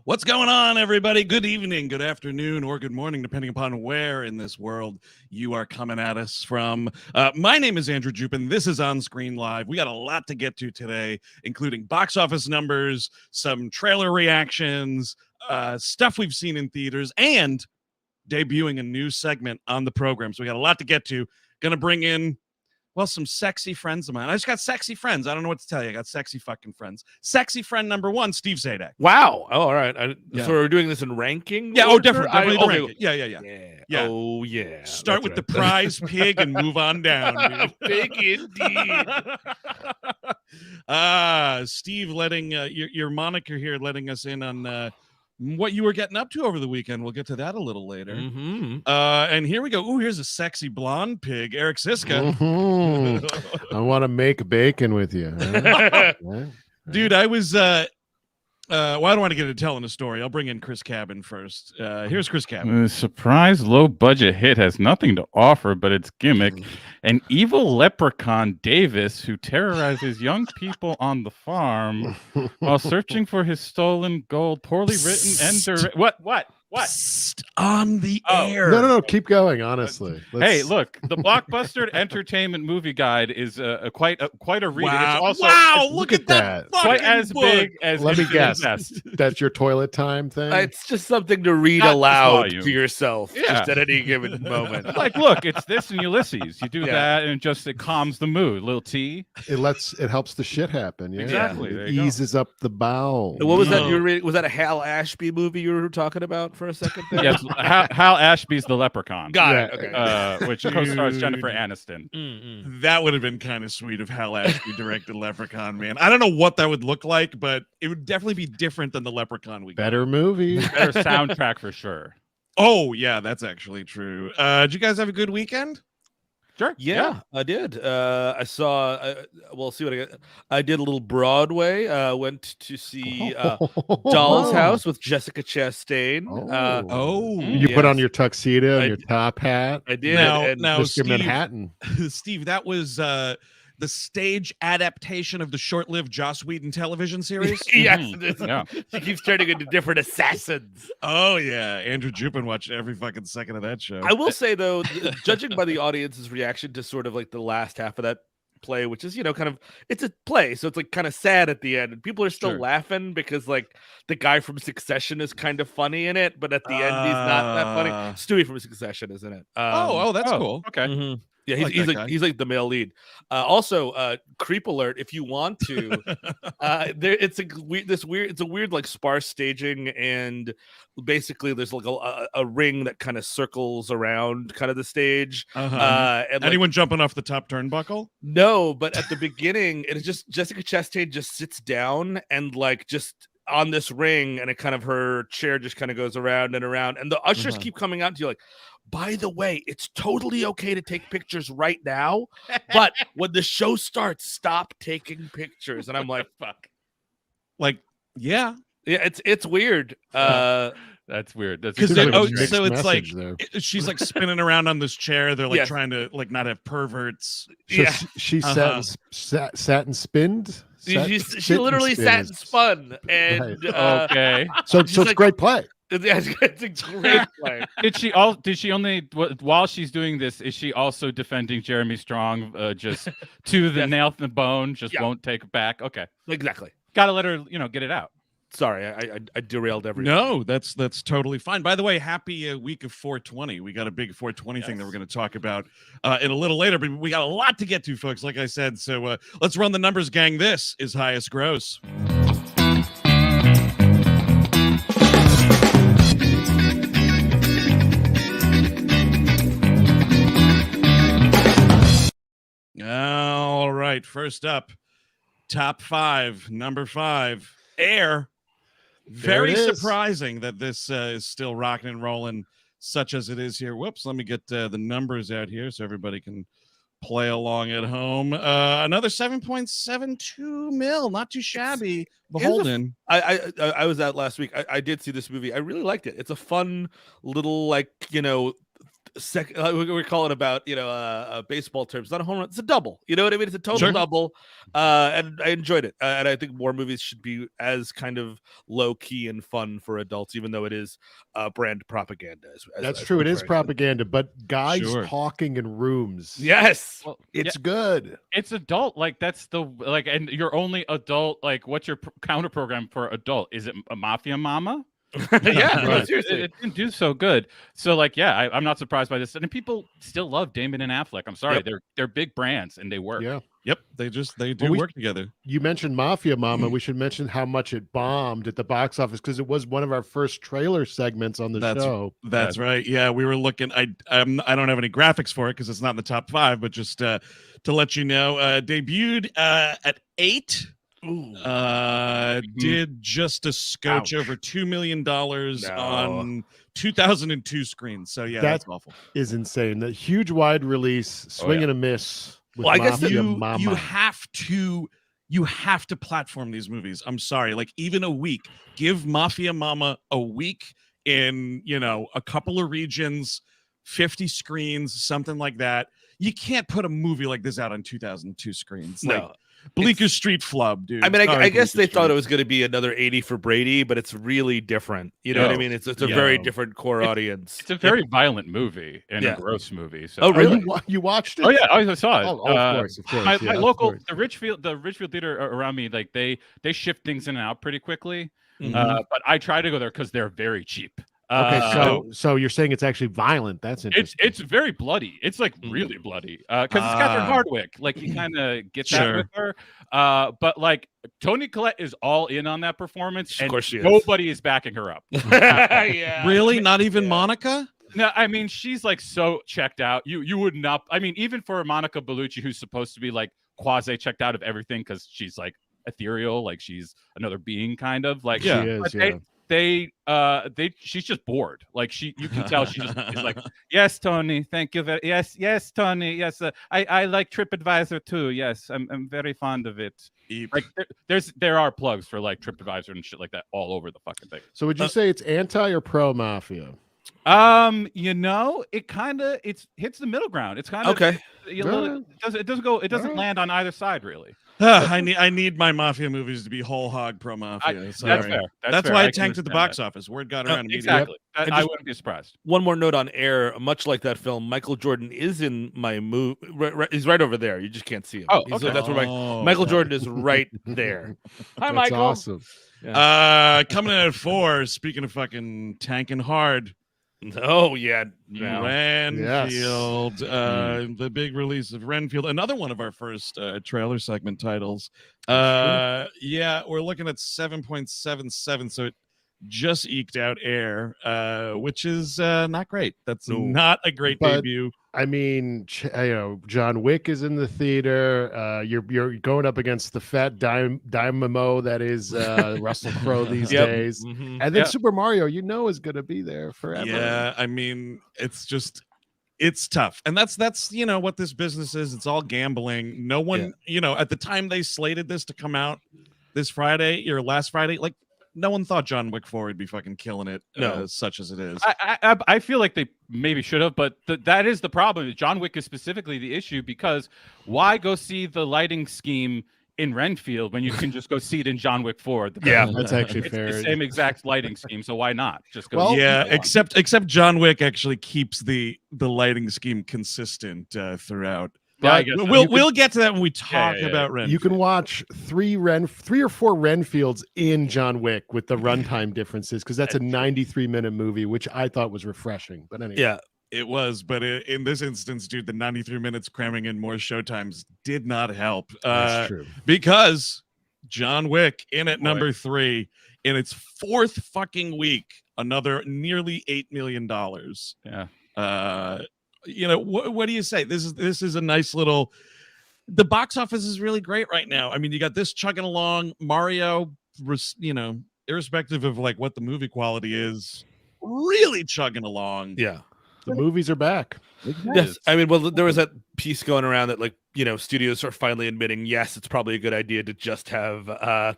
What's going on, everybody? Good evening, good afternoon, or good morning, depending upon where in this world you are coming at us from. My name is Andrew Jupin. This is On Screen Live. We got a lot to get to today, including box office numbers, some trailer reactions, stuff we've seen in theaters, and debuting a new segment on the program. So we got a lot to get to. Gonna bring in, well, some sexy friends of mine. I just got sexy friends. I don't know what to tell you. I got sexy fucking friends. Sexy friend number one, Steve Zadek. Wow. Oh, all right. Yeah. So we're doing this in ranking? Yeah. order? Oh, definitely. Okay. Ranking. Yeah. Oh, yeah. Start with the prize pig and move on down. Pig indeed. Steve, letting your moniker here, letting us in on what you were getting up to over the weekend. We'll get to that a little later. Mm-hmm. And here we go. Ooh, here's a sexy blonde pig, Eric Siska. Mm-hmm. I want to make bacon with you. Dude, I was well, I don't want to get into telling a story. I'll bring in Chris Cabin first. Here's Chris Cabin. The surprise low-budget hit has nothing to offer but its gimmick. An evil leprechaun, Davis, who terrorizes young people on the farm while searching for his stolen gold. Poorly written and What? Psst, on the air. No. Keep going. Honestly. Hey, look, the Blockbuster Entertainment Movie Guide is quite a read. Wow! It's also, Look at that. quite as book. big as. Let me Infinite guess. Jest. That's your toilet time thing. It's just something to read Not aloud volume. to yourself Yeah. just at any given moment. Like, look, it's this and Ulysses. You do Yeah. that, and it calms the mood. Little tea. It helps the shit happen. Yeah. Exactly. It There you go. eases up the bowel. What was that? No. You were reading? Was that a Hal Ashby movie you were talking about for a second there? Yes, Hal Ashby's the Leprechaun. Got Yeah. it. Okay. Which co-stars Dude. Jennifer Aniston. Mm-mm. That would have been kind of sweet if Hal Ashby directed Leprechaun, man. I don't know what that would look like, but it would definitely be different than the Leprechaun we got. Better movie. Better soundtrack for sure. Oh, yeah, that's actually true. Did you guys have a good weekend? Sure. Yeah, I did. I saw. Well, see what I got. I did a little Broadway. Went to see Doll's House with Jessica Chastain. You put on yes. your tuxedo and I your top hat. I did. Now, and now Mr. Steve, Manhattan. Steve, that was the stage adaptation of the short-lived Joss Whedon television series. yes, Mhm. Yeah. she keeps turning into different assassins. Oh, yeah. Andrew Jupin watched every fucking second of that show. I will say though, judging by the audience's reaction to sort of like the last half of that play, which is kind of, it's a play, so it's like kind of sad at the end, and people are still Sure. laughing because like the guy from Succession is kind of funny in it, but at the end he's not that funny. Stewie from Succession is in it. That's cool. Okay. Mhm. Yeah, I like that guy. he's like the male lead. Also, creep alert if you want to. It's a weird like sparse staging, and basically there's like a ring that kind of circles around kind of the stage. And like, Anyone jumping off the top turnbuckle? no, but at the beginning, it's just Jessica Chastain just sits down and like just on this ring, and it kind of her chair just kind of goes around and around, and the ushers keep coming out to you like, by the way, it's totally okay to take pictures right now, but when the show starts, stop taking pictures. And I'm like, fuck. Like, yeah. Yeah, it's weird. That's weird. That's Because Seems like a oh, mixed so it's like message there. she's like spinning around on this chair. They're like Yes. trying to like not have perverts. So Yeah. she sat and spinned. She literally sat and spun, and okay. So she's it's a like- great play. it's a great play. Did she only while she's doing this, is she also defending Jeremy Strong just to the Yes. nail in the bone, just Yeah. won't take it back? Okay. Exactly. Gotta let her, get it out. Sorry, I derailed everything. No, that's totally fine. By the way, happy week of 420. We got a big 420 thing that we're going to talk about in a little later, but we got a lot to get to, folks, like I said. So let's run the numbers, gang. This is Highest Gross. All right, first up, top 5, number 5, Air. Very it is. surprising that this is still rocking and rolling such as it is here. Whoops, let me get the numbers out here so everybody can play along at home. Another 7.72 mil, not too shabby. Beholden. I was out last week. I did see this movie. I really liked it. It's a fun little we call it about baseball terms, not a home run, it's a double. You know what I mean? It's a total Sure. double, and I enjoyed it. And I think more movies should be as kind of low key and fun for adults, even though it is brand propaganda. That's true. It is propaganda, but guys Sure. talking in rooms. Yes. Well, It's good. it's adult. Like that's the like, and you're only adult. Like, what's your counter program for adult? Is it a Mafia Mama? Yeah, no, Right. seriously. It didn't do so good. So like, yeah, I'm not surprised by this. And people still love Damon and Affleck. I'm sorry, Yep. they're big brands and they work. Yeah. Yep, they do Well, work together. You mentioned Mafia Mama. We should mention how much it bombed at the box office because it was one of our first trailer segments on the show. That's right. Yeah, we were looking. I don't have any graphics for it because it's not in the top 5, but just to let you know, debuted at 8. Did just a scotch over $2 million on 2002 screens. So yeah, that's awful. Is insane. The huge wide release, swing and a miss. With Well, I guess Mafia you Mama. have to platform these movies. I'm sorry, like even a week. Give Mafia Mama a week in a couple of regions, 50 screens, something like that. You can't put a movie like this out on 2002 screens. No. Like, Bleecker Street flub, dude. I mean, Sorry, I guess Bleecker they thought Street. it was going to be another 80 for Brady, but it's really different. You know what I mean? It's a very different core audience. It's a very violent movie and a gross movie. So. Oh, really? You watched it? Oh yeah, I saw it. Oh, of course, of course. My yeah, local, of course. the Richfield theater around me, like they shift things in and out pretty quickly. Mhm. But I try to go there because they're very cheap. Okay, so you're saying it's actually violent. That's interesting. It's very bloody. It's like really bloody because it's Catherine Hardwicke. Like you kind of get that with her. But like Toni Collette is all in on that performance, and course she is. nobody is backing her up. Yeah. Really? Not even Monica? No, I mean she's like so checked out. You would not. I mean, even for Monica Bellucci, who's supposed to be like quasi checked out of everything because she's like ethereal, like she's another being, kind of like She is, yeah. She's just bored. Like you can tell she just is like, yes, Tony, thank you very yes, Tony, yes, I like TripAdvisor too. Yes, I'm very fond of it. Like there are plugs for like TripAdvisor and shit like that all over the fucking thing. So would you say it's anti or pro Mafia? It kind of hits the middle ground. It's kind of Okay. It doesn't land on either side really. I need my Mafia movies to be whole hog pro Mafia. That's fair. That's fair. why I it can tanked at the understand box that. office. Word got around immediately. Exactly. And I just- wouldn't be surprised. One more note on Air, much like that film, Michael Jordan is in my movie. He's right over there. You just can't see him. Oh, He's- okay. That's where Michael Jordan is right there. Hi, That's Michael. awesome. Coming in at 4. Speaking of fucking tanking hard, Oh yeah, no. Renfield, the big release of Renfield, another one of our first trailer segment titles. Yeah, we're looking at 7.77, so it just eked out Air, which is not great. That's not a great debut. I mean, John Wick is in the theater. You're going up against the fat dynamo that is Russell Crowe these days, Mhm. and then Super Mario, is going to be there forever. Yeah, I mean, it's tough, and that's what this business is. It's all gambling. No one, at the time they slated this to come out this Friday or last Friday, like no one thought John Wick 4 would be fucking killing it, such as it is. I feel like they maybe should have, but that is the problem. John Wick is specifically the issue because why go see the lighting scheme in Renfield when you can just go see it in John Wick 4? Yeah, that's actually It's fair. the same exact lighting scheme, so why not just go? Well, Yeah, except John Wick actually keeps the lighting scheme consistent throughout. Yeah, I guess so. We'll get to that when we talk about Renfield. You can watch 3 or 4 Renfields in John Wick with the runtime differences because that's a 93-minute movie, which I thought was refreshing. But anyway, Yeah. It was, but in this instance, dude, the 93 minutes cramming in more showtimes did not help. that's true. Because John Wick in at number 3 in its 4th fucking week, another nearly $8 million. Yeah. What do you say? This is a nice little. The box office is really great right now. I mean, you got this chugging along. Mario, irrespective of like what the movie quality is, really chugging along. Yeah. The movies are back. Yes, I mean, well, there was that piece going around that, like, studios are finally admitting, yes, it's probably a good idea to just have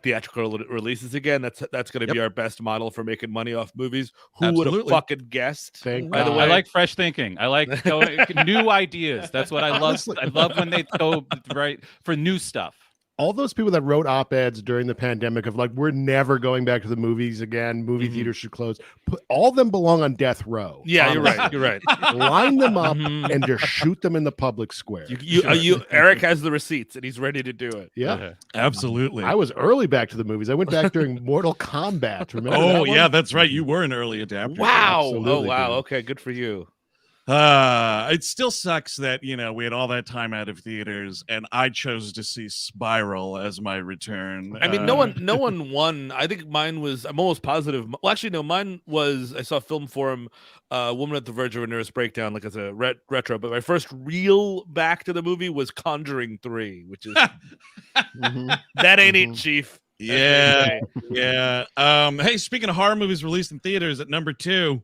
theatrical releases again. That's going to be our best model for making money off movies. Who would have fucking guessed? By the way, I like fresh thinking. I like new ideas. That's what I love. I love when they go right for new stuff. All those people that wrote op-eds during the pandemic of like, we're never going back to the movies again. Movie theaters should close. All of them belong on death row. Yeah, you're right. You're right. Line them up and just shoot them in the public square. Eric has the receipts and he's ready to do it. Yeah, absolutely. I was early back to the movies. I went back during Mortal Kombat. Remember? Oh yeah, that's right. You were an early adapter. Wow. Absolutely, oh wow. dude. Okay, good for you. It still sucks that we had all that time out of theaters and I chose to see Spiral as my return. I mean, no one won. I think mine was, I'm almost positive. Well, actually, no, mine was, I saw a film forum, Woman at the Verge of a Nervous Breakdown, like as a retro, but my first real back to the movie was Conjuring 3, which is that ain't it, Chief. Yeah. Hey, speaking of horror movies released in theaters, at number 2,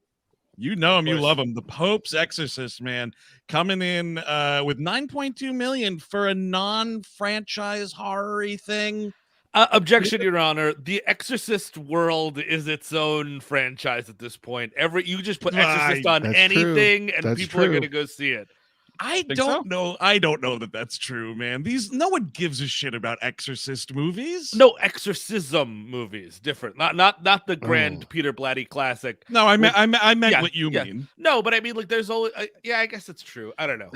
you know him, you love him. The Pope's Exorcist, man, coming in with 9.2 million for a non-franchise horror-y thing. Objection, Your Honor. The Exorcist world is its own franchise at this point. You just put Exorcist on anything, and people are going to go see it. I don't know that that's true, man. No one gives a shit about Exorcist movies. No, exorcism movies, different. Not the grand Peter Blatty classic. No, I meant what you mean. No, but I mean, like, there's always. I guess it's true. I don't know.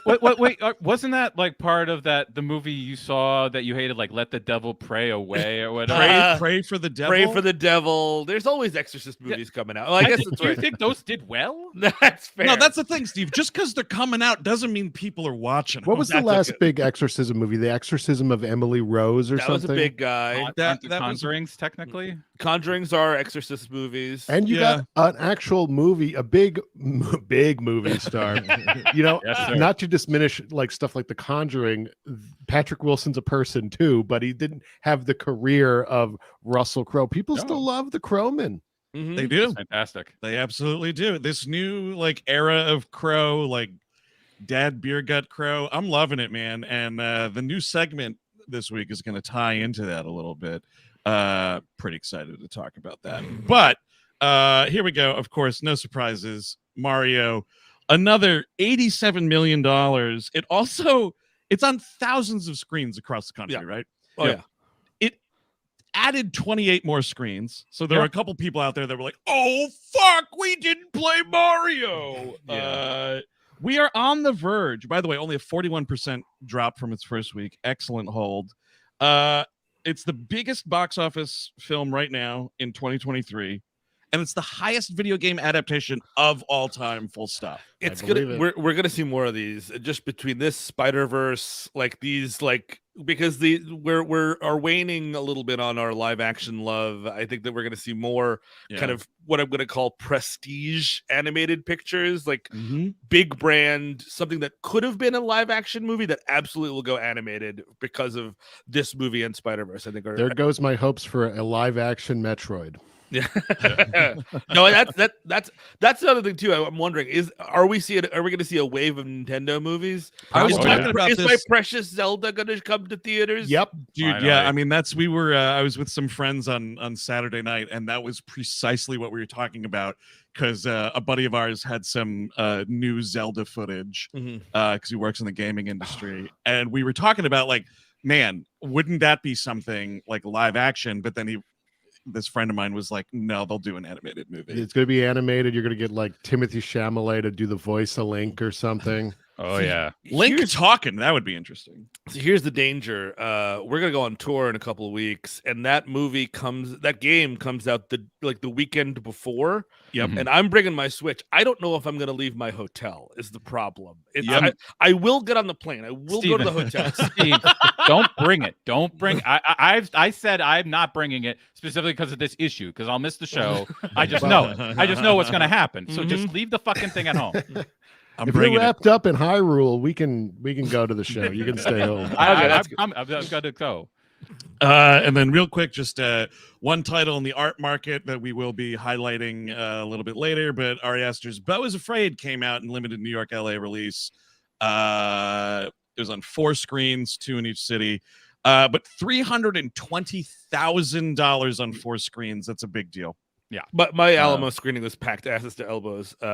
Wait, wasn't that like part of the movie you saw that you hated, like Let the Devil Pray Away or whatever? Pray for the Devil. Pray for the Devil. There's always Exorcist movies coming out. Well, I guess do you think those did well? That's fair. No, that's the thing, Steve. Just because they're coming out doesn't mean people are watching. What was the last big exorcism movie? The Exorcism of Emily Rose or something? That was a big guy. That Conjurings, technically. Conjurings are exorcist movies. And you got an actual movie, a big movie star. Yes, not to diminish like stuff like The Conjuring. Patrick Wilson's a person too, but he didn't have the career of Russell Crowe. People still love the Crowman. They do. That's fantastic. They absolutely do. This new era of Crowe, like Dad Beer Gut Crowe, I'm loving it, man. And the new segment this week is going to tie into that a little bit. Pretty excited to talk about that. But here we go. Of course, no surprises. Mario, another $87 million. It's on thousands of screens across the country, right? Oh yeah. It added 28 more screens. So there were a couple people out there that were like, "Oh fuck, we didn't play Mario." We are on the verge. By the way, only a 41% drop from its first week. Excellent hold. It's the biggest box office film right now in 2023. And it's the highest video game adaptation of all time, full stop. It's gonna we're gonna see more of these just between this Spider-Verse, like these, like, because we're waning a little bit on our live action love. I think that we're gonna see more kind of what I'm gonna call prestige animated pictures, like big brand, something that could have been a live action movie that absolutely will go animated because of this movie and Spider-Verse. I think there goes my hopes for a live action Metroid. Yeah. No, that's the other thing too. I'm wondering, are we going to see a wave of Nintendo movies? I was talking about is this. My precious Zelda going to come to theaters? Yep, dude. Finally. Yeah, I mean I was with some friends on Saturday night, and that was precisely what we were talking about, because a buddy of ours had some new Zelda footage because he works in the gaming industry, and we were talking about, like, man, wouldn't that be something like live action? But then this friend of mine was like, no, they'll do an animated movie. It's going to be animated. You're going to get like Timothy Chalamet to do the voice of Link or something. Oh yeah, Link talking, that would be interesting. So here's the danger. We're gonna go on tour in a couple of weeks, and that game comes out the weekend before. Yep. And I'm bringing my Switch. I don't know if I'm gonna leave my hotel. Is the problem? I will get on the plane. I will go to the hotel. Steve, don't bring it. Don't bring. I said I'm not bringing it specifically because of this issue, because I'll miss the show. I just know what's gonna happen. So just leave the fucking thing at home. If you're wrapped up in Hyrule, we can go to the show. You can stay home. I've got to go. And then real quick, just one title in the art market that we will be highlighting a little bit later, but Ari Aster's BEAU is Afraid came out in limited New York, LA release. It was on 4 screens, 2 in each city. But $320,000 on 4 screens. That's a big deal. Yeah. But my Alamo screening was packed asses to elbows in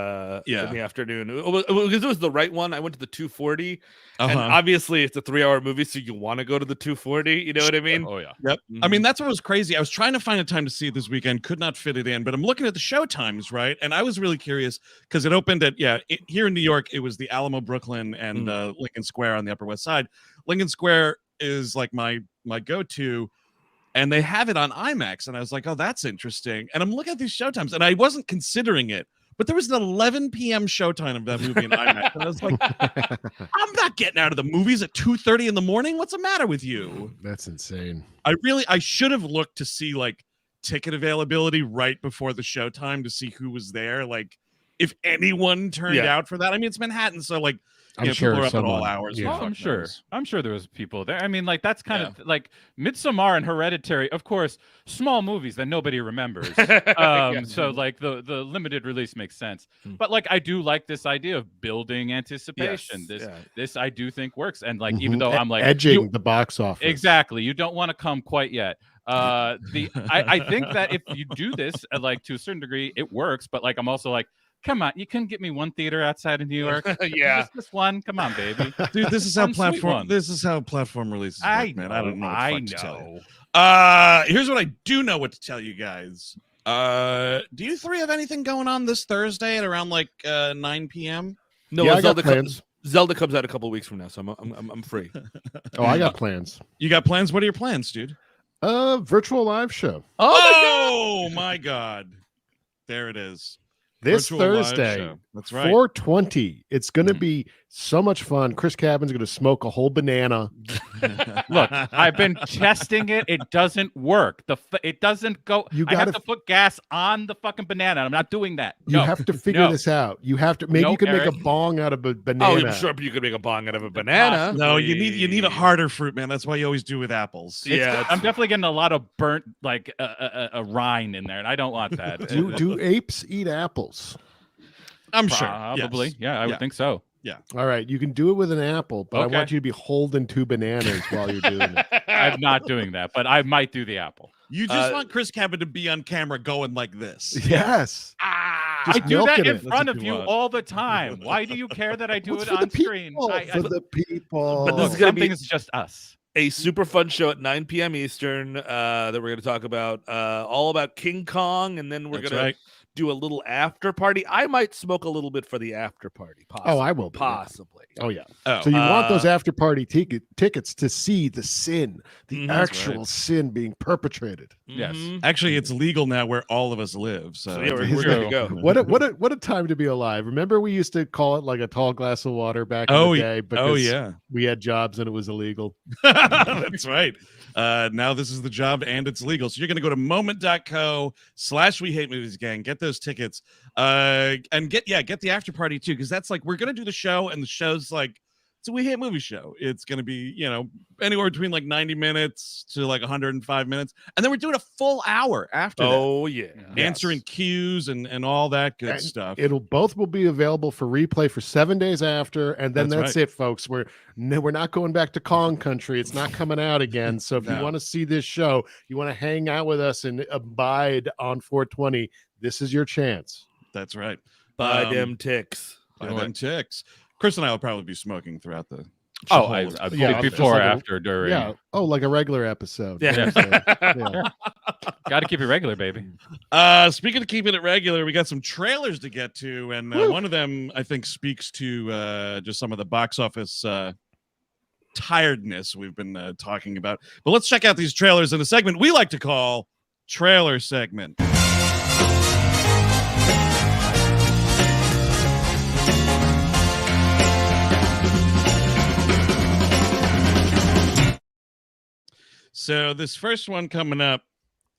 the afternoon. Because it was the right one. I went to the 240. And obviously it's a 3-hour movie, so you want to go to the 240. You know what I mean? Oh, yeah. Yep. I mean, that's what was crazy. I was trying to find a time to see it this weekend, could not fit it in, but I'm looking at the show times, right? And I was really curious because it opened at, here in New York, it was the Alamo, Brooklyn, and Lincoln Square on the Upper West Side. Lincoln Square is like my go-to. And they have it on IMAX. And I was like, oh, that's interesting. And I'm looking at these showtimes, and I wasn't considering it, but there was an 11 p.m. showtime of that movie in IMAX. And I was like, I'm not getting out of the movies at 2:30 in the morning. What's the matter with you? That's insane. I should have looked to see like ticket availability right before the showtime to see who was there. Like if anyone turned out for that. I mean, it's Manhattan. So like, I'm sure people are up at all hours. Yeah. I'm sure there was people there. I mean, like that's kind of like Midsommar and Hereditary, of course, small movies that nobody remembers. So like the limited release makes sense. But like I do like this idea of building anticipation. This I do think works. And like even though I'm like edging the box office. Exactly. You don't want to come quite yet. I think that if you do this like to a certain degree, it works. But like I'm also like, come on, you couldn't get me one theater outside of New York. Just one. Come on, baby. Dude, this is how platform releases work, man. I don't know what to tell you. Here's what I do know what to tell you guys. Do you 3 have anything going on this Thursday at around like 9 p.m.? No, I got plans. Zelda comes out a couple weeks from now, so I'm free. Oh, I got plans. You got plans? What are your plans, dude? Virtual live show. Oh my God. There it is. This Thursday, that's right. 4:20. It's going to be so much fun. Chris Cabin's going to smoke a whole banana. Look, I've been testing it. It doesn't work. It doesn't go. I have to put gas on the fucking banana. I'm not doing that. You have to figure this out. You have to. Maybe you can make a bong out of a banana. Oh, I'm sure you could make a bong out of a banana. No, you need a harder fruit, man. That's why you always do with apples. I'm definitely getting a lot of burnt like a rind in there, and I don't want that. Do apes eat apples? I'm sure. Probably. Yes. Yeah, I would think so. Yeah. All right. You can do it with an apple, but I want you to be holding 2 bananas while you're doing it. I'm not doing that, but I might do the apple. You just want Chris Cabin to be on camera going like this. Yes. I do that in front of you all the time. Why do you care that I do it on screen? For the people. But this is going to be it's just us. A super fun show at 9 p.m. Eastern that we're going to talk about all about King Kong, and then we're going to do a little after party. I might smoke a little bit for the after party. Possibly. Oh, I will. Possibly. Oh, yeah. So you want those after party tickets to see the sin, the actual sin being perpetrated. Yes. Actually, it's legal now where all of us live. So yeah, we're good to go. What a time to be alive. Remember we used to call it like a tall glass of water back in the day because we had jobs and it was illegal. That's right. Now this is the job and it's legal. So you're going to go to moment.co/WeHateMoviesGang, get those tickets, and get the after party too, because that's like we're going to do the show, and the show's like it's a We Hate Movie show. It's going to be anywhere between like 90 minutes to like 105 minutes, and then we're doing a full hour after. Answering cues and all that good stuff. Both will be available for replay for 7 days after, and then that's it, folks. We're not going back to Kong country. It's not coming out again. So if you want to see this show, you want to hang out with us and abide on 420, this is your chance. That's right. Buy them ticks. Buy them ticks. Chris and I will probably be smoking throughout the before, after, during. Yeah. Oh, like a regular episode. Yeah. Got to keep it regular, baby. Speaking of keeping it regular, we got some trailers to get to, and one of them I think speaks to just some of the box office tiredness we've been talking about. But let's check out these trailers in a segment we like to call Trailer Segment. So this first one coming up,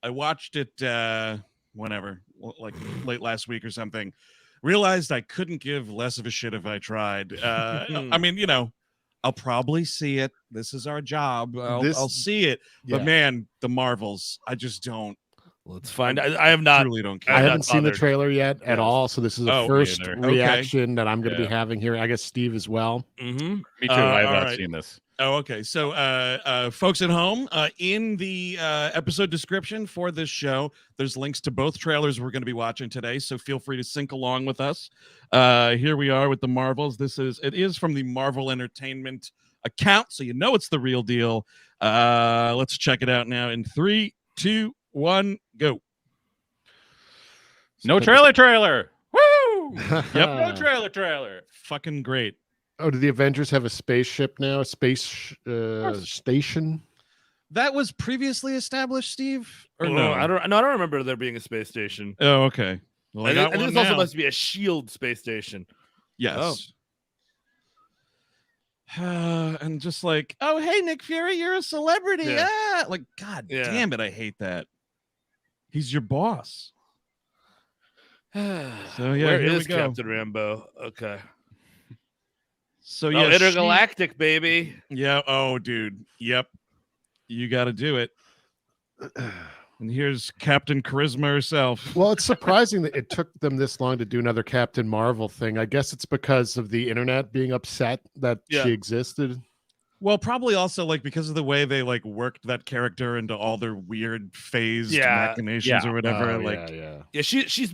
I watched it whenever, like late last week or something. Realized I couldn't give less of a shit if I tried. I mean, I'll probably see it. This is our job. I'll see it. Yeah. But man, the Marvels, I just don't. Let's find. I have not. Truly don't care. I haven't seen the bothered. trailer yet at all, so this is the first neither. reaction that I'm going to be having here. I guess Steve as well. Mm-hmm. Me too. I have all not right. seen this. Oh, okay. So, folks at home, in the episode description for this show, there's links to both trailers we're going to be watching today. So feel free to sync along with us. Here we are with the Marvels. It is from the Marvel Entertainment account, so you know it's the real deal. Let's check it out now in 3, 2, 1, go. No trailer. Woo! Yep. No trailer. Fucking great. Oh, do the Avengers have a spaceship now? A space station? That was previously established, Steve? Or no, I don't remember there being a space station. Oh, okay. Well, I think this also must be a SHIELD space station. Yes. And just like, oh, hey, Nick Fury, you're a celebrity. Yeah. Ah! Like, God damn it, I hate that. He's your boss. So yeah, where here we is go. Captain Rambo? Okay. So yeah, intergalactic, baby. Yeah. Oh, dude. Yep. You got to do it. And here's Captain Charisma herself. Well, it's surprising that it took them this long to do another Captain Marvel thing. I guess it's because of the internet being upset that she existed. Well, probably also like because of the way they like worked that character into all their weird phased machinations or whatever.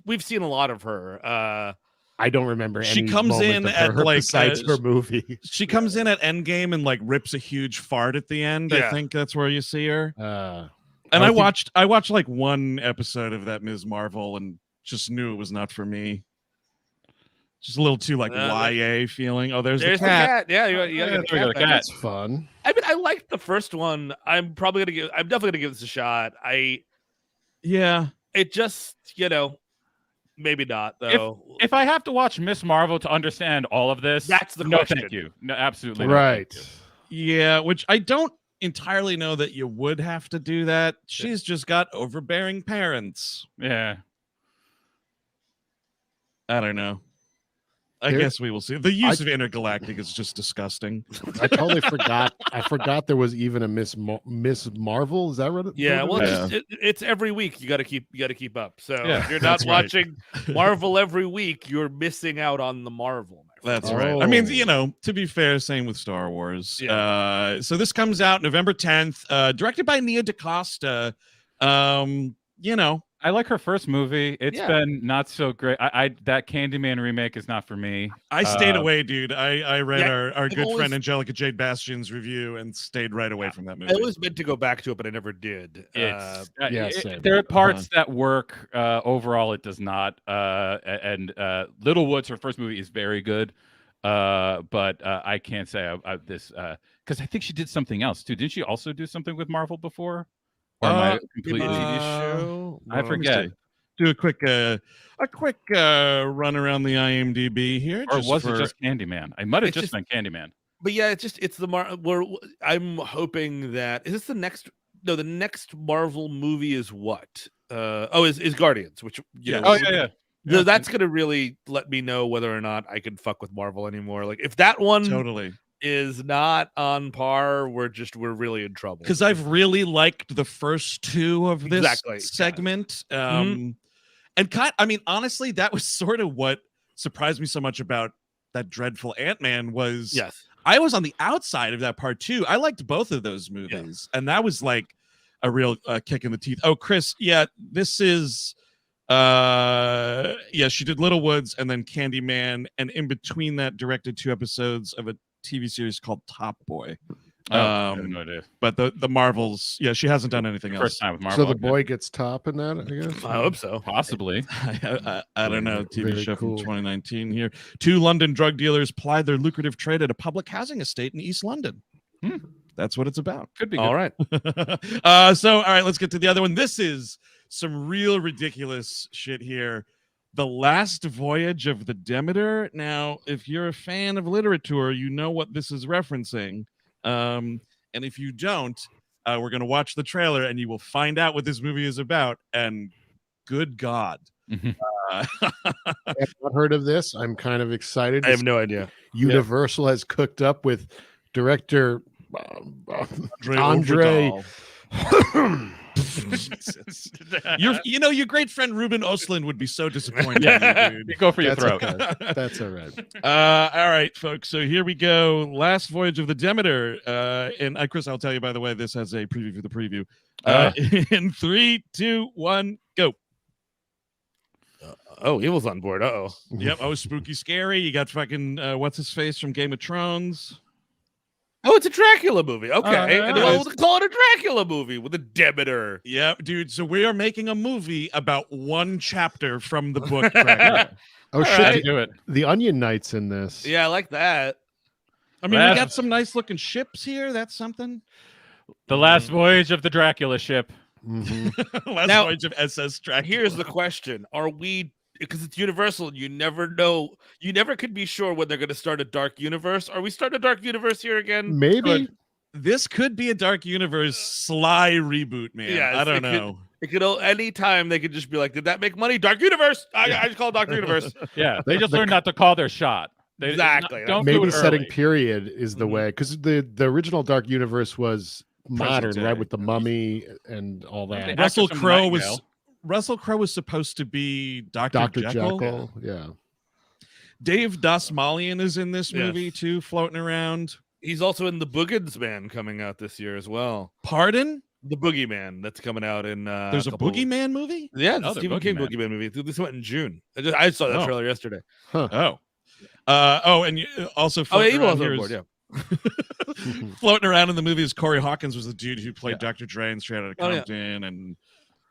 We've seen a lot of her. I don't remember. She any comes in moment of at her like besides her movie. She comes in at Endgame and like rips a huge fart at the end. I think that's where you see her. And I watched like one episode of that Ms. Marvel and just knew it was not for me. Just a little too like YA feeling. Oh, there's the cat. Yeah, you gotta get the cat. That's fun. I mean, I liked the first one. I'm definitely gonna give this a shot. It just, maybe not though. If I have to watch Miss Marvel to understand all of this, that's the no, question. thank you. No, absolutely right. Yeah, which I don't entirely know that you would have to do that. She's just got overbearing parents. Yeah. I don't know. I guess we will see. The use of intergalactic is just disgusting. I totally forgot. I forgot there was even a Miss Marvel. Is that right? Yeah. Well, it's every week. You got to keep up. So if you're not watching Marvel every week, you're missing out on the Marvel. That's right. I mean, to be fair, same with Star Wars. Yeah. So this comes out November 10th, directed by Nia DaCosta. I like her first movie. It's been not so great. That Candyman remake is not for me. I stayed away, dude. I read our good friend Angelica Jade Bastion's review and stayed right away from that movie. I always meant to go back to it, but I never did. There are parts that work. Overall, it does not. And Little Woods, her first movie, is very good. But I can't say this because I think she did something else too. Didn't she also do something with Marvel before? Or am I completely show? I forget. Do a quick run around the IMDb here. Or was it just Candyman? I might have just been Candyman. But yeah, it's the I'm hoping that is this the next? No, the next Marvel movie is what? Is Guardians, which that's gonna really let me know whether or not I can fuck with Marvel anymore. Like if that one totally is not on par, we're really in trouble. Because I've really liked the first two of this segment. And honestly, that was sort of what surprised me so much about that dreadful Ant-Man was I was on the outside of that part too. I liked both of those movies, and that was like a real kick in the teeth. Oh, Chris, this is she did Little Woods and then Candyman, and in between that directed 2 episodes of a TV series called Top Boy. I have no idea. But the Marvels, she hasn't done anything else. First time with Marvel. So the boy gets top in that, I guess. I hope so. Possibly. I don't know. TV show from 2019 here. 2 London drug dealers ply their lucrative trade at a public housing estate in East London. That's what it's about. Could be good. All right. All right, let's get to the other one. This is some real ridiculous shit here. The Last Voyage of the Demeter. Now, if you're a fan of literature, you know what this is referencing. And if you don't, we're going to watch the trailer and you will find out what this movie is about. And good God. I've not heard of this. I'm kind of excited. I have no idea. Universal has cooked up with director Andre. Andre. Jesus. Your great friend Ruben Östlund would be so disappointed in you, dude. Go for your That's throat. okay. That's all right. All right, folks. So here we go. Last Voyage of the Demeter. And Chris, I'll tell you, by the way, this has a preview for the preview. In 3, 2, 1, go. Oh, Evil's on board. Uh-oh. Yep. Oh, spooky, scary. You got fucking what's his face from Game of Thrones. Oh, it's a Dracula movie. Okay. yeah. We'll call it a Dracula movie with a Demeter. Yeah, dude. So we are making a movie about one chapter from the book. Dracula. Oh, shit. right. Do it. The Onion Knight's in this. Yeah, I like that. I mean, we got some nice looking ships here. That's something. The last voyage of the Dracula ship. Mm-hmm. Last Now, Voyage of SS Dracula. Here's the question. Are we, because it's Universal, and you never know, you never could be sure when they're going to start a dark universe. Are we starting a dark universe here again? Maybe. This could be a Dark Universe sly reboot, man. Yes, I don't know. It could anytime they could just be like, did that make money? Dark Universe. I just call it Dark Universe. Yeah, they just learned not to call their shot. Exactly. Don't do Maybe it setting early. period is the way, because the original Dark Universe was modern, Present right, day. with the mummy and all that. Yeah. Russell Actors from Crowe Nightingale. was supposed to be Dr. Dr. Jekyll. Jekyll. Yeah. Dave Dasmalian is in this movie Yes. too, floating around. He's also in The Boogans Man coming out this year as well. Pardon? The Boogeyman that's coming out in There's a Boogeyman movie? Yeah, the Oh, the Stephen King Boogeyman. Boogeyman movie. This went in June. I saw that Oh. trailer yesterday. Oh. And also Oh, yeah, floating Evil around was here on board. is- Yeah. floating around in the movie is Corey Hawkins, was the dude who played Yeah. Dr. Dre and Straight Outta Oh, yeah. Compton, and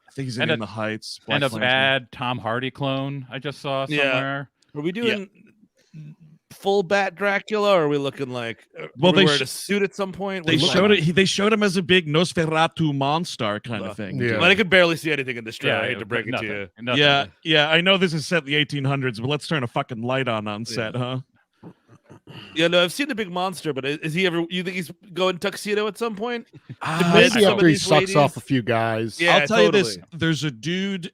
I think he's in, And a- In the Heights. And Black a Klansman. bad Tom Hardy clone I just saw Yeah. somewhere. Are we doing full bat Dracula, or are we looking like Well, we they wearing sh- a suit at some point? They What do you showed think? it. They showed him as a big Nosferatu monster kind of thing. Yeah. Well, I could barely see anything in this trailer. I hate Yeah, to break it nothing, to you. nothing. Yeah. I know this is set in the 1800s, but let's turn a fucking light on set, huh? Yeah, no, I've seen the big monster, but is he ever? You think he's going tuxedo at some point? Maybe some of after he these sucks ladies- off a few guys. Yeah, I'll tell you this: totally. there's a dude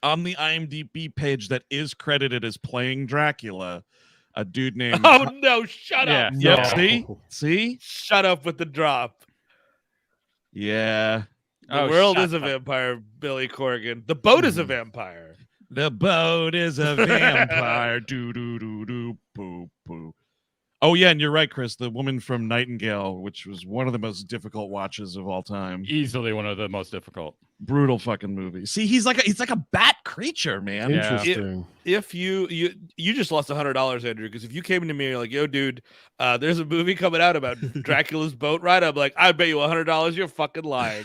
on the IMDb page that is credited as playing Dracula. A dude named. Oh no! Shut Yeah. up! Yep. No. See. Shut up with the drop. Yeah. The Oh, world shut is a up. vampire, Billy Corgan. The boat is a vampire. The boat is a vampire. Do do do do poo poo. Oh yeah, and you're right, Chris. The woman from Nightingale, which was one of the most difficult watches of all time. Easily one of the most difficult. Brutal fucking movie. See, he's like a bat creature, man. Yeah. Interesting. If you just lost $100, Andrew, because if you came to me and you're like, yo, dude, there's a movie coming out about Dracula's boat ride, I'm like, I bet you $100 you're fucking lying.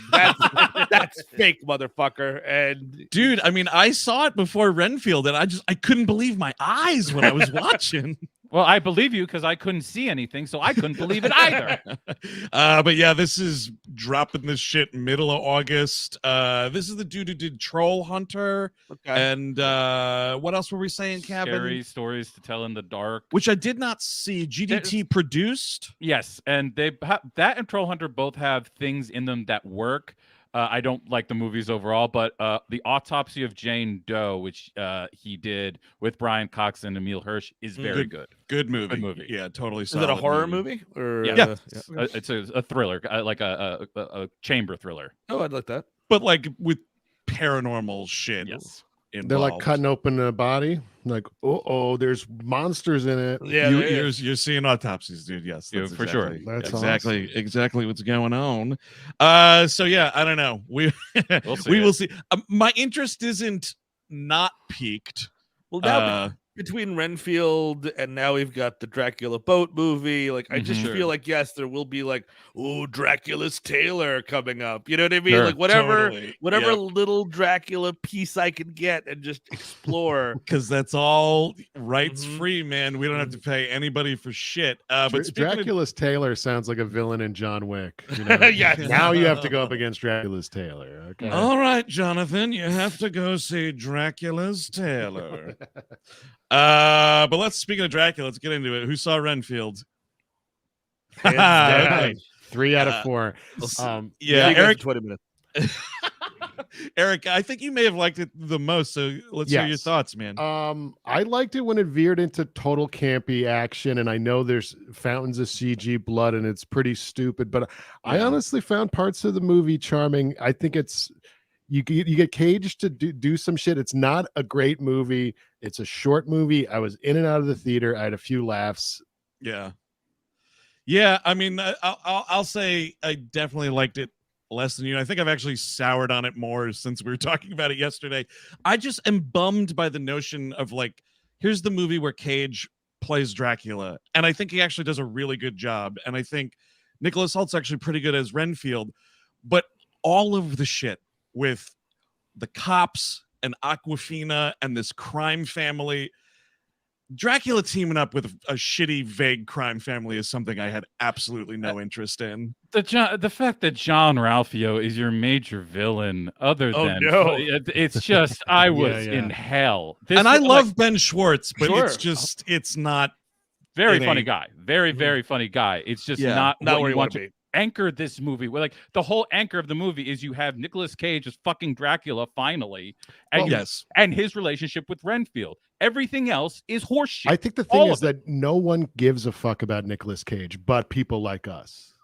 That's fake, motherfucker. And Dude, I mean, I saw it before Renfield, and I couldn't believe my eyes when I was watching. Well, I believe you because I couldn't see anything, so I couldn't believe it either. But yeah, this is dropping this shit middle of August. This is the dude who did Troll Hunter, and what else were we saying, Cabin? Scary stories to tell in the dark. Which I did not see. GDT produced. Yes, and that and Troll Hunter both have things in them that work. I don't like the movies overall, but the Autopsy of Jane Doe, which he did with Brian Cox and Emile Hirsch, is very good. Good movie. Good movie. Yeah, totally. is it a horror movie? Or Yeah. It's a thriller, like a chamber thriller. Oh, I'd like that. But like with paranormal shit. Yes. They're like involved. cutting open a body. Like, there's monsters in it. Yeah, You're seeing autopsies, dude. Yes, Yeah, that's for sure. That's exactly what's going on. So yeah, I don't know. We'll see We it. will see. My interest isn't not peaked. Well, now between Renfield and now we've got the Dracula boat movie. Like, I just Mhm. feel like, yes, there will be like, Dracula's Tailor coming up. You know what I mean? Sure. Like whatever Totally. little Dracula piece I can get and just explore. Because that's all rights Mhm. free, man. We don't have to pay anybody for shit. But speaking of Dracula's Tailor sounds like a villain in John Wick. You know? Yes. Now you have to go up against Dracula's Tailor. Okay. all right, Jonathan, you have to go see Dracula's Tailor. But speaking of Dracula, let's get into it. Who saw Renfield? Hands down. Okay. 3 out of 4. See Yeah, you guys in Eric. 20 minutes. Eric, I think you may have liked it the most, so let's hear your thoughts, man. I liked it when it veered into total campy action, and I know there's fountains of CG blood, and it's pretty stupid, but I honestly found parts of the movie charming. I think it's you get Cage to do some shit. It's not a great movie. It's a short movie. I was in and out of the theater. I had a few laughs. Yeah. I mean, I'll say I definitely liked it less than you. I think I've actually soured on it more since we were talking about it yesterday. I just am bummed by the notion of like, here's the movie where Cage plays Dracula, and I think he actually does a really good job. And I think Nicholas Holt's actually pretty good as Renfield, but all of the shit with the cops and Awkwafina and this crime family, Dracula teaming up with a shitty, vague crime family is something I had absolutely no interest in. The fact that John Ralphio is your major villain, it's just I was in hell. And I love Ben Schwartz, but it's not very funny guy, very funny guy. It's just not where you want to be. Anchor this movie. Well, like the whole anchor of the movie is you have Nicolas Cage as fucking Dracula finally, and and his relationship with Renfield. Everything else is horseshit. I think the thing is that no one gives a fuck about Nicolas Cage, but people like us.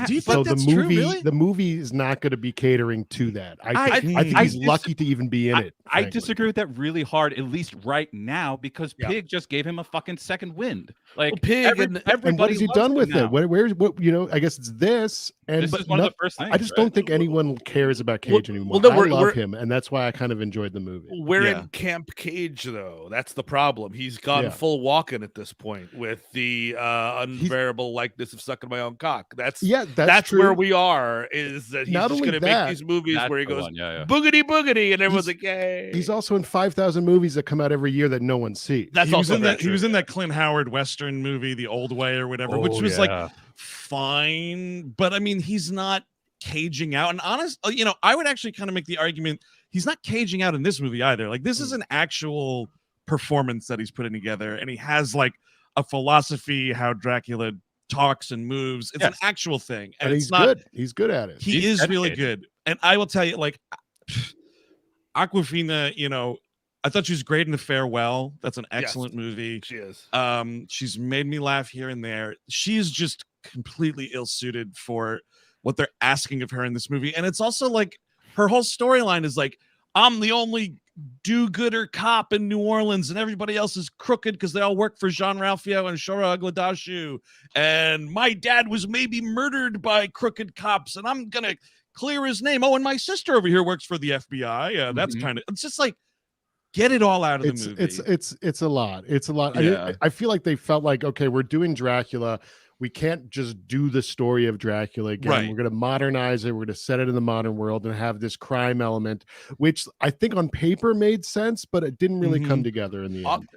Do you think that's true, really? The movie is not going to be catering to that. I think he's lucky to even be in it. I disagree with that really hard, at least right now, because Pig just gave him a fucking second wind. Like Pig, and what has he done with it? Where's I guess it's this. And this is one of the first things. I just don't think anyone cares about Cage anymore. I love him, and that's why I kind of enjoyed the movie. We're in Camp Cage, though. That's the problem. He's gone full walking at this point with the unbearable likeness of sucking my own cock. That's true. Where we are. Is that he's not just going to make these movies where he goes boogity boogity, and everyone's like, yay. He's also in 5,000 movies that come out every year that no one sees. He was in that Clint Howard Western movie, The Old Way or whatever, which was like fine, but I mean, he's not caging out. And I would actually kind of make the argument he's not caging out in this movie either. Like, this is an actual performance that he's putting together, and he has like a philosophy how Dracula talks and moves. It's an actual thing, and he's good. He's good at it. He is really good. And I will tell you, like, Awkwafina, I thought she was great in The Farewell. That's an excellent movie. She is. She's made me laugh here and there. She's just completely ill-suited for what they're asking of her in this movie. And it's also like her whole storyline is like, I'm the only do-gooder cop in New Orleans, and everybody else is crooked because they all work for Jean Ralphio and Shora Agladashu. And my dad was maybe murdered by crooked cops, and I'm gonna clear his name. Oh, and my sister over here works for the FBI. That's kind of, it's just like, get it all out of the movie. It's a lot. It's a lot. Yeah. I feel like they felt like, okay, we're doing Dracula. We can't just do the story of Dracula again. Right. We're going to modernize it. We're going to set it in the modern world and have this crime element, which I think on paper made sense, but it didn't really come together in the end.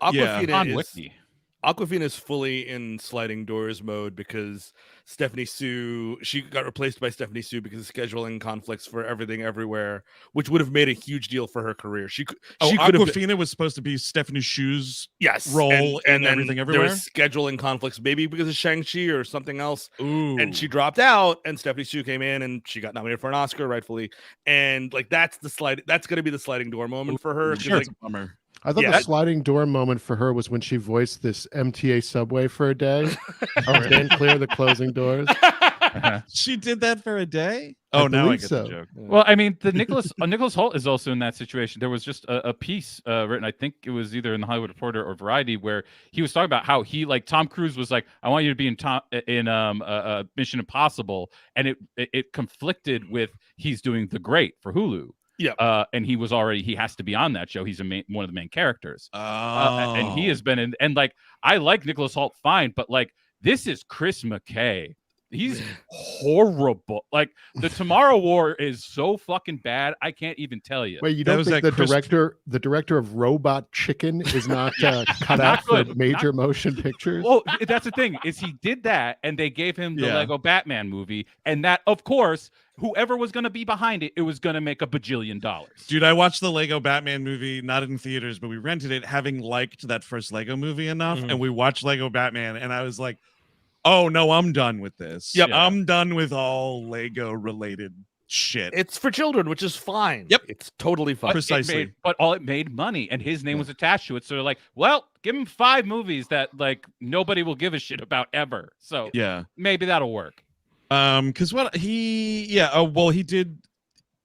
Awkwafina is fully in sliding doors mode because Stephanie Sue, she got replaced by Stephanie Sue because of scheduling conflicts for Everything Everywhere, which would have made a huge deal for her career. Awkwafina was supposed to be Stephanie Sue's role and Everything Everywhere. There was scheduling conflicts, maybe because of Shang-Chi or something else. Ooh. And she dropped out, and Stephanie Sue came in, and she got nominated for an Oscar, rightfully. And like that's going to be the sliding door moment for her. Sure, it's a bummer. I thought the sliding door moment for her was when she voiced this MTA subway for a day. Stand clear of the closing doors. She did that for a day? Oh, now I get the joke. Yeah. Well, I mean, Nicholas Hoult is also in that situation. There was just a piece written, I think it was either in the Hollywood Reporter or Variety, where he was talking about how he, like, Tom Cruise was like, I want you to be in Mission Impossible, and it conflicted with he's doing The Great for Hulu. Yeah, and he has to be on that show. He's one of the main characters. And he has been in, and like, I like Nicholas Hoult fine, but like, this is Chris McKay. He's horrible. Like, the Tomorrow War is so fucking bad. I can't even tell you. Wait, you don't think the director of Robot Chicken is not cut out for major motion pictures? Well, that's the thing, is he did that, and they gave him the Lego Batman movie, and that, of course, whoever was going to be behind it, it was going to make $1 bajillion. Dude, I watched the Lego Batman movie, not in theaters, but we rented it, having liked that first Lego movie enough, and we watched Lego Batman, and I was like, oh no, I'm done with this. Yep. I'm done with all Lego related shit. It's for children, which is fine. Yep. It's totally fine. Precisely. But it made money, and his name was attached to it. So they're like, well, give him 5 movies that like nobody will give a shit about ever. So yeah, maybe that'll work. Because what he he did.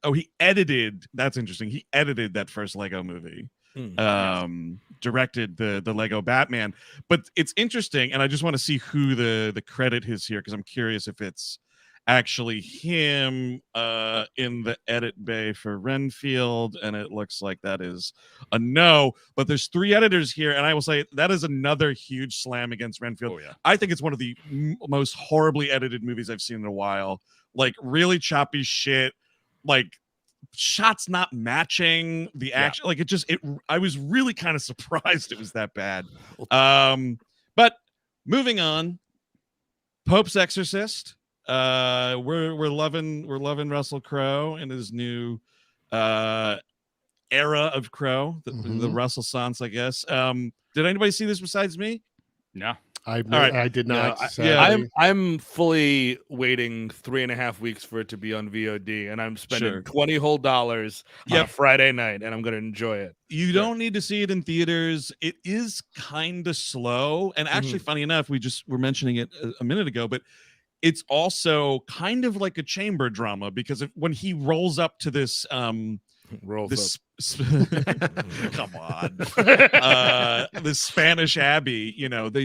Oh, he edited. That's interesting. He edited that first Lego movie. Directed the Lego Batman. But it's interesting, and I just want to see who the credit is here, because I'm curious if it's actually him in the edit bay for Renfield, and it looks like that is a no. But there's 3 editors here, and I will say that is another huge slam against Renfield. Oh, yeah. I think it's one of the most horribly edited movies I've seen in a while. Like, really choppy shit, like shots not matching the action. Like, I was really kind of surprised it was that bad. But moving on, Pope's Exorcist. We're loving Russell Crowe and his new era of Crowe, the Russell Sans, I guess. Did anybody see this besides me? No. I did not. I'm fully waiting 3.5 weeks for it to be on VOD, and I'm spending $20 whole on a Friday night, and I'm going to enjoy it. You don't need to see it in theaters. It is kind of slow, and actually, funny enough, we were mentioning it a minute ago, but it's also kind of like a chamber drama, because when he rolls up to this come on, the Spanish abbey,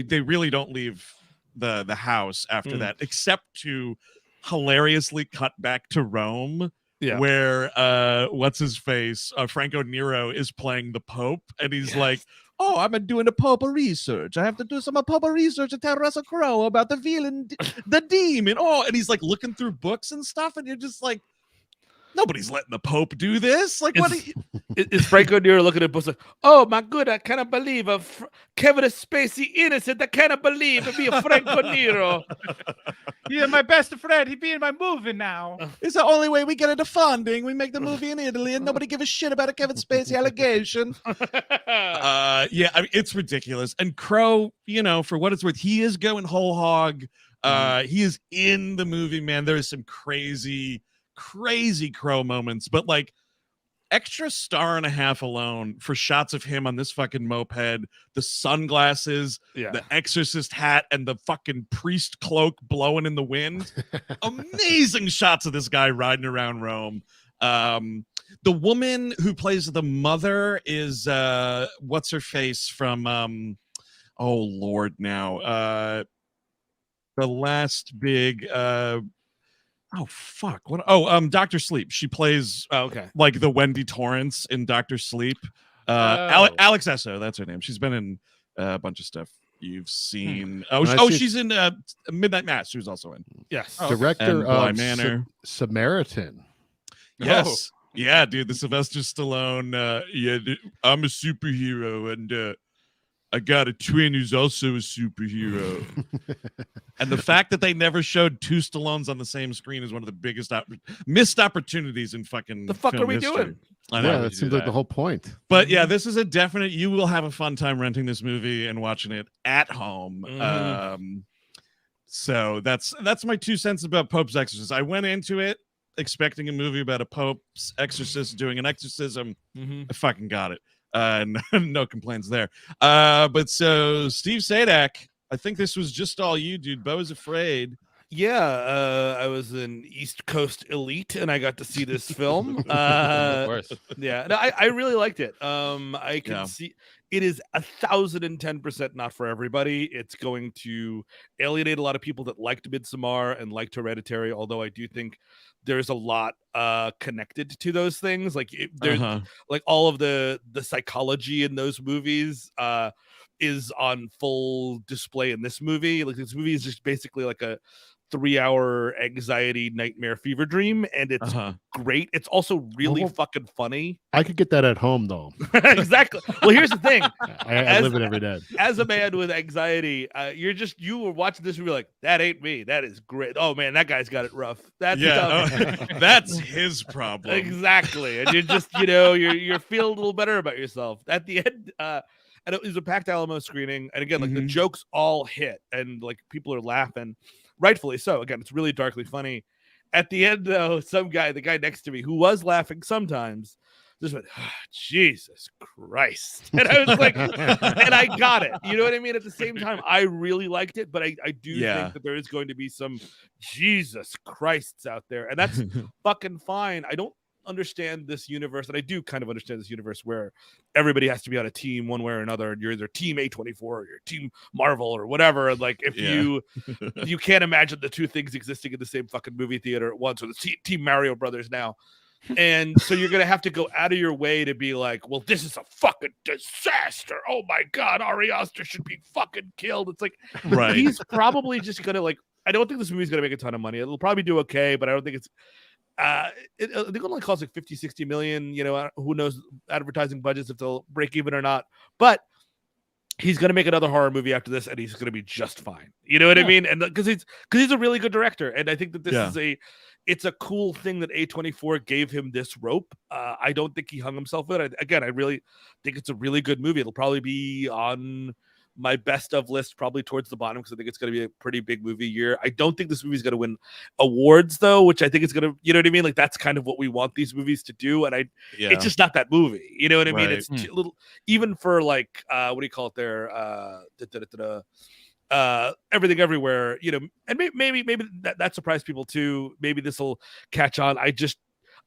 they really don't leave the house after that, except to hilariously cut back to Rome, where what's his face, Franco Nero is playing the Pope, and he's like, oh, I'm doing a Pope research. I have to do some Pope research to tell Russell Crowe about the villain, the demon. Oh, and he's like looking through books and stuff, and you're just like, nobody's letting the Pope do this. Like, what? Is Franco Nero looking at books like, oh my good, I cannot believe Kevin Spacey innocent. I cannot believe it be a Franco Nero. You're my best friend. He be in my movie now. It's the only way we get into funding. We make the movie in Italy, and nobody give a shit about a Kevin Spacey allegation. I mean, it's ridiculous. And Crowe, for what it's worth, he is going whole hog. He is in the movie, man. There is some crazy Crowe moments, but like extra 1.5 stars alone for shots of him on this fucking moped, the sunglasses, the Exorcist hat, and the fucking priest cloak blowing in the wind. Amazing shots of this guy riding around Rome. The woman who plays the mother is what's her face from oh Lord, now the last big oh fuck! What? Oh, Dr. Sleep. She plays like the Wendy Torrance in Dr. Sleep. Alex Esso, that's her name. She's been in a bunch of stuff you've seen. She's in Midnight Mass. She was also in. Yes, director of Manor. Samaritan. Yes, yeah, dude. The Sylvester Stallone. I'm a superhero, and I got a twin who's also a superhero. And the fact that they never showed 2 Stallones on the same screen is one of the biggest missed opportunities in fucking the fuck film are we history. doing? I know. Yeah, that seems like the whole point. But yeah, this is a definite, you will have a fun time renting this movie and watching it at home. So that's my 2 cents about Pope's Exorcist. I went into it expecting a movie about a Pope's exorcist doing an exorcism. I fucking got it. No complaints there. But so Steve Sadak, I think this was just all you, dude. BEAU Is Afraid. Yeah, I was an East Coast elite, and I got to see this film. Of course. Yeah, no, I really liked it. I can see it is 1,010% not for everybody. It's going to alienate a lot of people that liked Midsommar and liked Hereditary, although I do think there's a lot connected to those things. Like there's like all of the psychology in those movies is on full display in this movie. Like this movie is just basically like a 3-hour anxiety nightmare fever dream, and it's great. It's also really fucking funny. I could get that at home though. Exactly. Well, here's the thing. I live it every day. As a man with anxiety, you were watching this and you're like, that ain't me. That is great. Oh man, that guy's got it rough. That's that's his problem. Exactly. And you're just, you're feeling a little better about yourself. At the end, and it was a packed Alamo screening, and again, like the jokes all hit, and like people are laughing, rightfully so. Again, it's really darkly funny, At the end, though, the guy next to me, who was laughing sometimes, just went, oh, Jesus Christ. And I was like, and I got it. You know what I mean? At the same time, I really liked it, but I do think that there is going to be some Jesus Christs out there. And that's fucking fine. I don't understand this universe, and I do kind of understand this universe where everybody has to be on a team one way or another, and you're either team A24 or you're team Marvel or whatever. And like, if you can't imagine the two things existing in the same fucking movie theater at once, or the team Mario Brothers now. And so you're gonna have to go out of your way to be like, well, this is a fucking disaster. Oh my God, Ari Aster should be fucking killed. It's like, he's probably just gonna like. I don't think this movie's gonna make a ton of money. It'll probably do okay, but I don't think it's. I think it only costs like 50-60 million. You know, who knows advertising budgets if they'll break even or not. But he's gonna make another horror movie after this, and he's gonna be just fine. You know what I mean? And because he's a really good director, and I think that this is it's a cool thing that A24 gave him this rope. I don't think he hung himself with it. I really think it's a really good movie. It'll probably be on my best of list, probably towards the bottom, because I think it's going to be a pretty big movie year. I don't think this movie is going to win awards, though, which I think is going to, you know what I mean? Like, that's kind of what we want these movies to do. And it's just not that movie. You know what I mean? It's a little, even for like, what do you call it there? Everything Everywhere, you know, and maybe that surprised people too. Maybe this will catch on.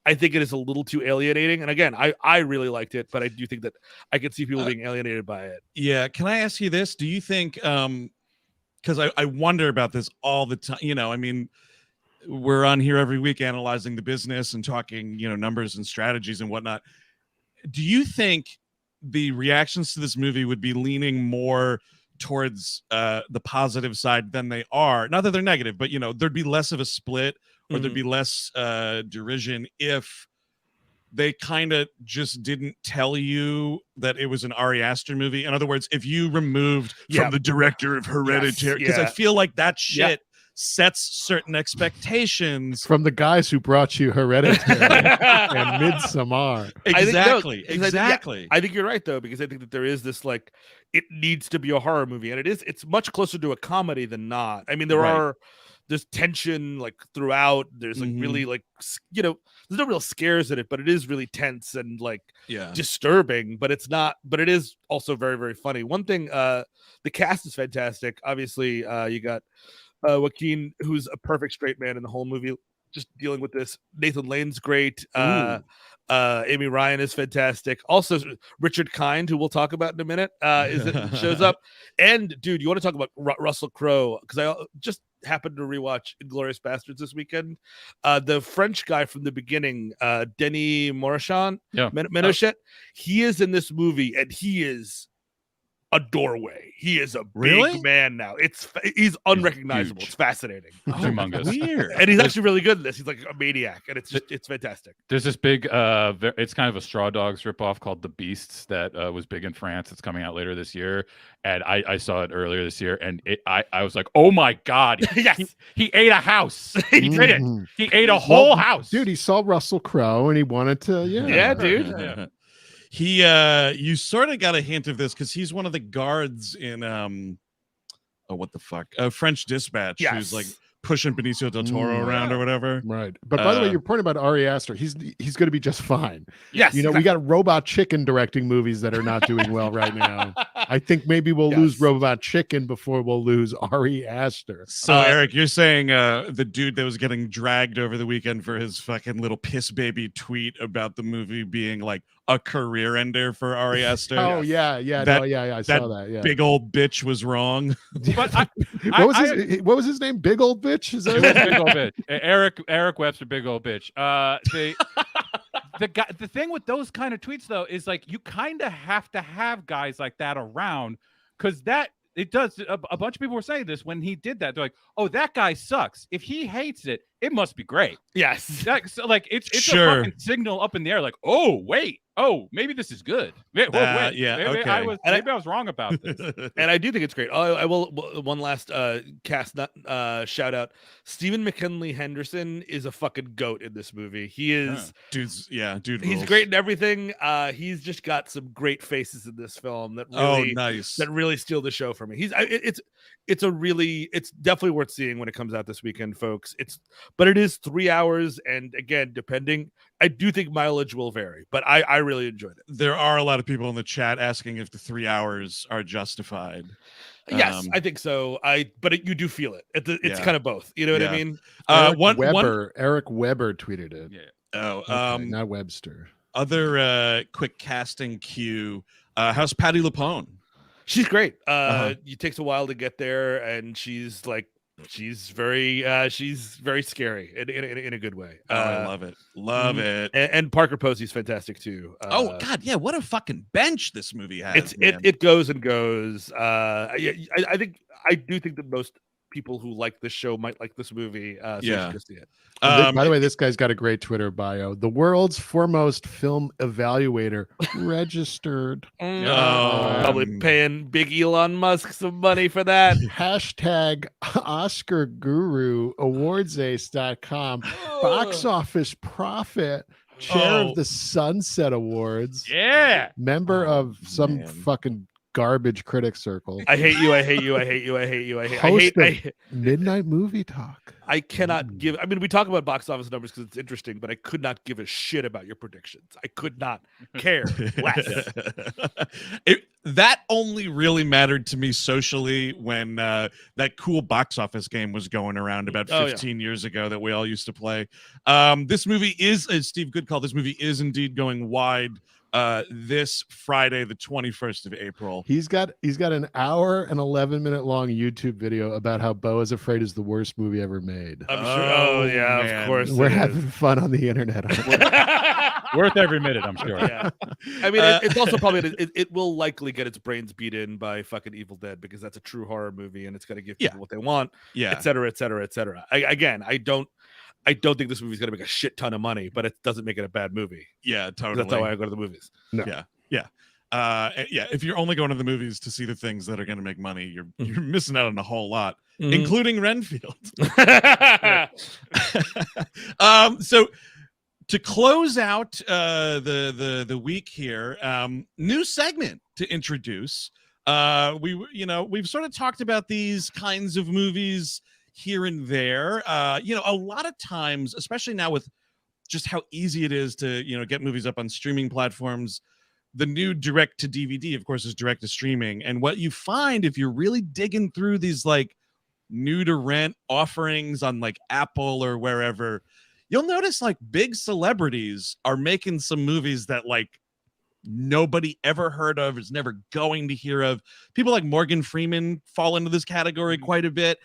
I think it is a little too alienating. And again, I really liked it, but I do think that I could see people being alienated by it. Yeah. Can I ask you this? Do you think, because I wonder about this all the time, you know, I mean, we're on here every week analyzing the business and talking, you know, numbers and strategies and whatnot. Do you think the reactions to this movie would be leaning more towards the positive side than they are? Not that they're negative, but, you know, there'd be less of a split, or there'd be less derision if they kind of just didn't tell you that it was an Ari Aster movie. In other words, if you removed from the director of Hereditary, because I feel like that shit sets certain expectations from the guys who brought you Hereditary and Midsommar. Exactly. I think you're right, though, because I think that there is this, like, it needs to be a horror movie, and it's much closer to a comedy than not. I mean, there's tension like throughout. There's like really like, you know, there's no real scares in it, but it is really tense and like disturbing, but it's not, but it is also very, very funny. One thing, the cast is fantastic. Obviously, you got Joaquin, who's a perfect straight man in the whole movie, just dealing with this. Nathan Lane's great. Amy Ryan is fantastic. Also, Richard Kind, who we'll talk about in a minute, shows up. And dude, you want to talk about Russell Crowe? Because I just happened to rewatch Inglourious Bastards this weekend. The French guy from the beginning, Denis Ménochet, he is in this movie, and he is a doorway. He is a big man now. He's unrecognizable. It's fascinating. Humongous. Weird. And he's actually really good in this. He's like a maniac, and it's fantastic. There's this big it's kind of a Straw Dogs ripoff called The Beasts that was big in France. It's coming out later this year, and I saw it earlier this year, and I was like, oh my God, he ate a house. He did it. He ate a whole house. Dude, he saw Russell Crowe and he wanted to dude. Yeah. He you sort of got a hint of this because he's one of the guards in French Dispatch, who's like pushing Benicio del Toro around or whatever. Right. But by the way, your point about Ari Aster, he's going to be just fine. Yes. You know, we got Robot Chicken directing movies that are not doing well right now. I think maybe we'll lose Robot Chicken before we'll lose Ari Aster. So Eric, you're saying the dude that was getting dragged over the weekend for his fucking little piss baby tweet about the movie being like a career ender for Ari Aster. Oh yeah. I saw that. Yeah. Big old bitch was wrong. But what was his name? Big old bitch? Is that big old bitch? Eric Webster, big old bitch. The thing with those kind of tweets though is like you kind of have to have guys like that around, because it does. A bunch of people were saying this when he did that. They're like, "Oh, that guy sucks. If he hates it, it must be great." Yes, it's a fucking signal up in the air. Like, oh wait, maybe this is good. Maybe I was wrong about this. And I do think it's great. I will one last cast shout out. Stephen McKinley Henderson is a fucking goat in this movie. He is dude. He's rules. Great in everything. He's just got some great faces in this film that really, nice. That really steal the show for me. it's definitely worth seeing when it comes out this weekend, folks. But it is 3 hours, and again, I do think mileage will vary, but I really enjoyed it. There are a lot of people in the chat asking if the 3 hours are justified. Yes, I think so. But you do feel it. It's kind of both. You know what I mean? Eric Weber tweeted it. Yeah. Oh, okay, not Webster. Other quick casting cue. How's Patti LuPone? She's great. It takes a while to get there, and she's very scary in a good way. I love it. And Parker Posey's fantastic too. Oh God, yeah, what a fucking bench this movie has. It goes and goes. I do think that most people who like this show might like this movie. So you should go see it. By the way, this guy's got a great Twitter bio. The world's foremost film evaluator, registered. Probably paying big Elon Musk some money for that. Hashtag Oscar Guru, awardsace.com, box office prophet, chair of the Sunset Awards. Yeah. Member of some fucking garbage critic circle. I hate you. Midnight Movie Talk. I cannot give. I mean, we talk about box office numbers because it's interesting, but I could not give a shit about your predictions. I could not care less. That only really mattered to me socially when that cool box office game was going around about 15 years ago that we all used to play. This movie is, as Steve Good called, this movie is indeed going wide. This Friday, the 21st of April. He's got an hour and 11-minute long YouTube video about how BEAU is Afraid is the worst movie ever made. I'm sure. Man. Of course. We're having fun on the internet. Worth every minute, I'm sure. Yeah. I mean, it's also probably it will likely get its brains beat in by fucking Evil Dead because that's a true horror movie and it's going to give people what they want. Yeah, et cetera, et cetera, et cetera. I don't think this movie's going to make a shit ton of money, but it doesn't make it a bad movie. Yeah, totally. That's how I go to the movies. No. Yeah. If you're only going to the movies to see the things that are going to make money, you're missing out on a whole lot, including Renfield. So to close out the week here, new segment to introduce. We've sort of talked about these kinds of movies here and there. A lot of times, especially now with just how easy it is to, get movies up on streaming platforms, the new direct to DVD, of course, is direct to streaming. And what you find if you're really digging through these like new to rent offerings on like Apple or wherever, you'll notice like big celebrities are making some movies that like nobody ever heard of, is never going to hear of. People like Morgan Freeman fall into this category quite a bit.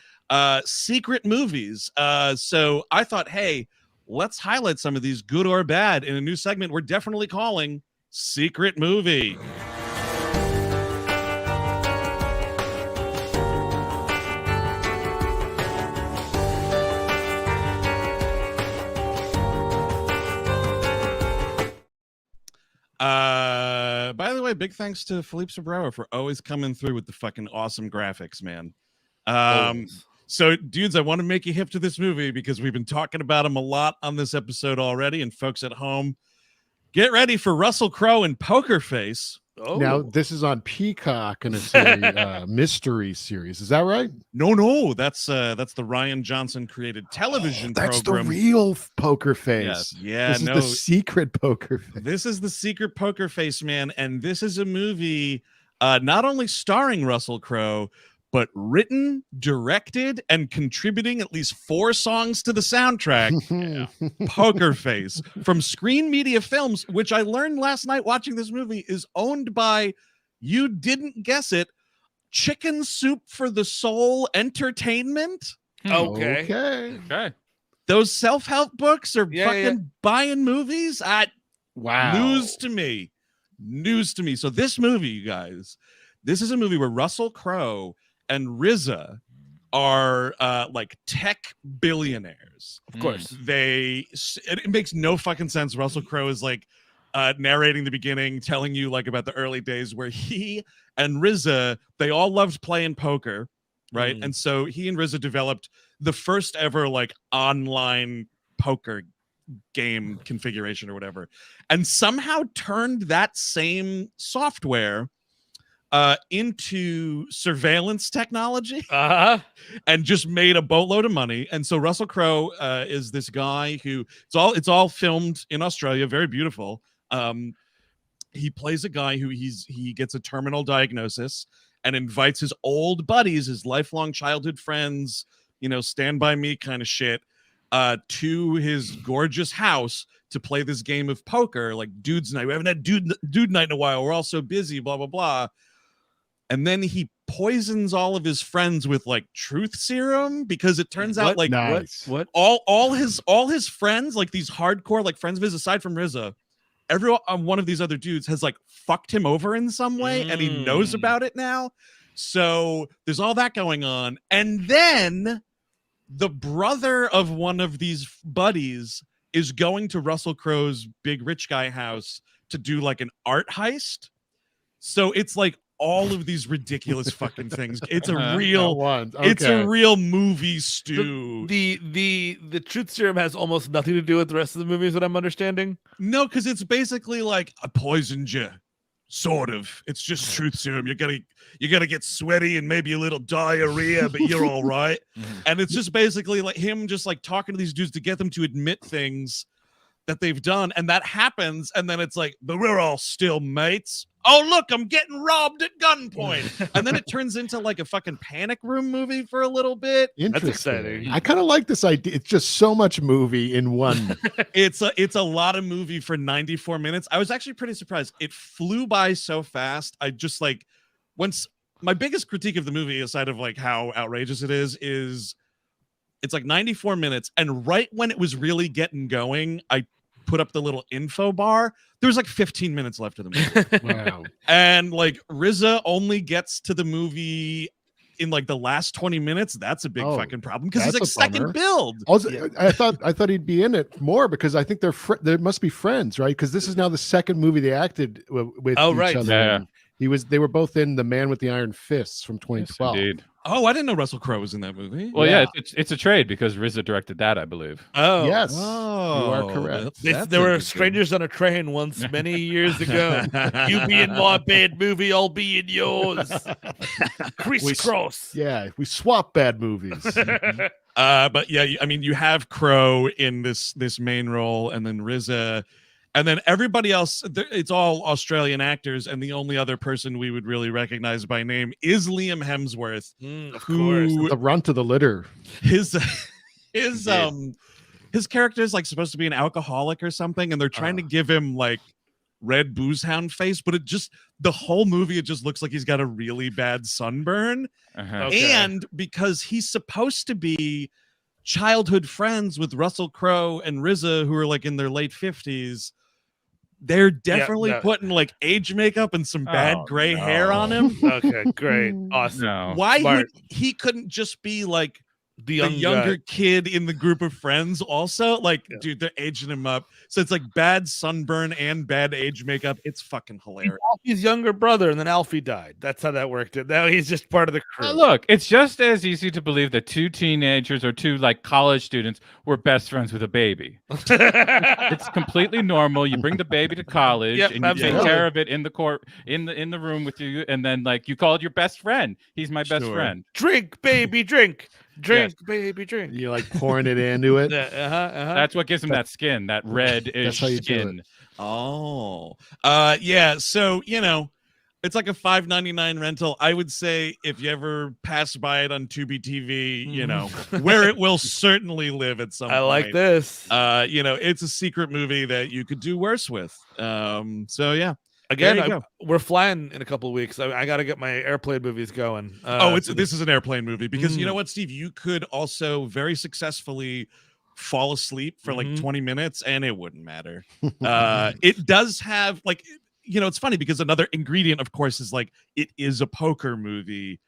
Secret movies. So I thought, hey, let's highlight some of these, good or bad, in a new segment we're definitely calling Secret Movie. By the way, big thanks to Philippe Sobrero for always coming through with the fucking awesome graphics, man. So, dudes, I want to make you hip to this movie because we've been talking about him a lot on this episode already. And folks at home, get ready for Russell Crowe and Poker Face. Now, this is on Peacock in a series, mystery series. Is that right? No, that's the Ryan Johnson created television program. That's the real Poker Face. Yeah, this is the secret Poker Face. This is the secret Poker Face, man. And this is a movie not only starring Russell Crowe, but written, directed, and contributing at least 4 songs to the soundtrack. Poker Face from Screen Media Films, which I learned last night watching this movie is owned by, you didn't guess it, Chicken Soup for the Soul Entertainment. Okay. Those self-help books are buying movies. Wow. News to me. So this movie, you guys, this is a movie where Russell Crowe and RZA are like tech billionaires. Of course. It makes no fucking sense. Russell Crowe is like narrating the beginning, telling you like about the early days where he and RZA, they all loved playing poker, right? And so he and RZA developed the first ever like online poker game configuration or whatever, and somehow turned that same software into surveillance technology and just made a boatload of money. And so Russell Crowe is this guy who it's all filmed in Australia, very beautiful. He plays a guy who he gets a terminal diagnosis and invites his old buddies, his lifelong childhood friends, Stand By Me kind of shit, to his gorgeous house to play this game of poker, like dude's night. We haven't had dude night in a while. We're all so busy, blah, blah, blah. And then he poisons all of his friends with like truth serum, because it turns out like what all his friends, like these hardcore like friends of his, aside from RZA, every one of these other dudes has like fucked him over in some way, and he knows about it now. So there's all that going on. And then the brother of one of these buddies is going to Russell Crowe's big rich guy house to do like an art heist. So it's like all of these ridiculous fucking things. It's a real it's a real movie stew. The truth serum has almost nothing to do with the rest of the movie, is what I'm understanding. No, because it's basically like, I poisoned you. Sort of. It's just truth serum. You're gonna get sweaty and maybe a little diarrhea, but you're all right. And it's just basically like him just like talking to these dudes to get them to admit things that they've done, and that happens, and then it's like, but we're all still mates. Oh, look, I'm getting robbed at gunpoint. And then it turns into like a fucking Panic Room movie for a little bit. That's exciting. I kind of like this idea. It's just so much movie in one. It's a lot of movie for 94 minutes. I was actually pretty surprised. It flew by so fast. I just like, once my biggest critique of the movie, aside of like how outrageous it is it's like 94 minutes. And right when it was really getting going, I put up the little info bar. There was like 15 minutes left of the movie. Wow. And like RZA only gets to the movie in like the last 20 minutes. That's a big fucking problem, because it's like second build. Also, I thought he'd be in it more, because I think they must be friends, right? Because this is now the second movie they acted with each other. Yeah. They were both in The Man with the Iron Fists from 2012. Yes, indeed. Oh, I didn't know Russell Crowe was in that movie. Well, yeah, it's a trade, because RZA directed that, I believe. Oh, yes. Oh, you are correct. There were strangers on a train once many years ago. You be in my bad movie, I'll be in yours. Crisscross. We swap bad movies. But yeah, I mean, you have Crowe in this main role, and then RZA, and then everybody else. It's all Australian actors, and the only other person we would really recognize by name is Liam Hemsworth, of course, the runt of the litter. His character is like supposed to be an alcoholic or something, and they're trying to give him like red booze hound face, but the whole movie, it just looks like he's got a really bad sunburn. And because he's supposed to be childhood friends with Russell Crowe and RZA, who are like in their late 50s, they're definitely putting like age makeup and some bad gray hair on him. Okay, great, awesome. Why he couldn't just be like the younger kid in the group of friends also? Like, dude, they're aging him up. So it's like bad sunburn and bad age makeup. It's fucking hilarious. He's Alfie's younger brother, and then Alfie died. That's how that worked. Now he's just part of the crew. Look, it's just as easy to believe that two teenagers or two like college students were best friends with a baby. It's completely normal. You bring the baby to college and you take care of it in the room with you, and then like you called your best friend. He's my best friend. Drink, baby, drink. Drink, baby, drink. You're like pouring it into it. That's what gives him that skin, that red-ish skin. Oh, yeah. So it's like a $5.99 rental. I would say if you ever pass by it on Tubi TV, where it will certainly live at some point. I like this. It's a secret movie that you could do worse with. So yeah. Again, we're flying in a couple of weeks. I got to get my airplane movies going. This is an airplane movie, because you know what, Steve? You could also very successfely fall asleep for like 20 minutes and it wouldn't matter. It does have like, it's funny because another ingredient, of course, is like it is a poker movie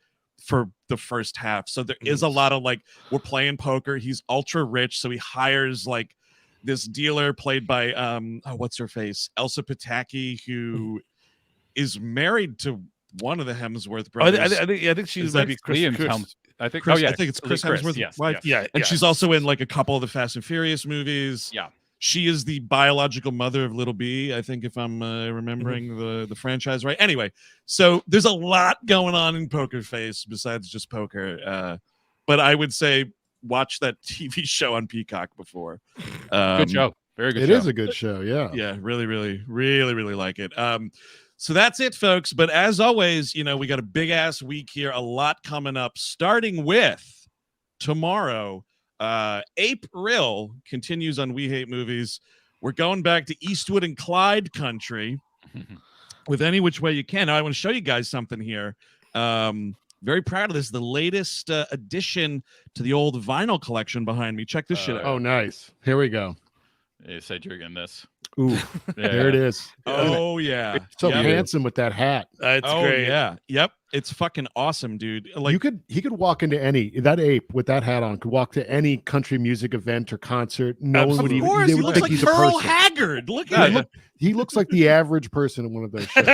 for the first half. So there is a lot of like, we're playing poker. He's ultra rich. So he hires like this dealer played by what's her face, Elsa Pataki, who is married to one of the Hemsworth brothers. I think she's maybe Chris. I think it's Chris Hemsworth's wife. And she's also in like a couple of the Fast and Furious movies. Yeah, she is the biological mother of Little B, I think, if I'm remembering the franchise right. Anyway, so there's a lot going on in Poker Face besides just poker. But I would say watch that TV show on Peacock before. Good show. Very good It show. is a good show, yeah. Yeah, really like it. So that's it, folks. But as always, you know, we got a big ass week here, a lot coming up, starting with tomorrow. April continues on We Hate Movies. We're going back to Eastwood and Clyde country with Any Which Way You Can. Now, I want to show you guys something here. Very proud of this. The latest addition to the old vinyl collection behind me. Check this shit out. Oh, nice. Here we go. You said you're getting this. Ooh, there it is. Oh, yeah. So Yep. handsome with that hat. It's Oh, great. yeah. Yep. It's fucking awesome, dude. Like, he could walk into that ape with that hat on could walk to any country music event or concert. No one of would even. course, They he would looks think like he's a Pearl person. Haggard. Look Yeah, at him. he looks like the average person in one of those shows.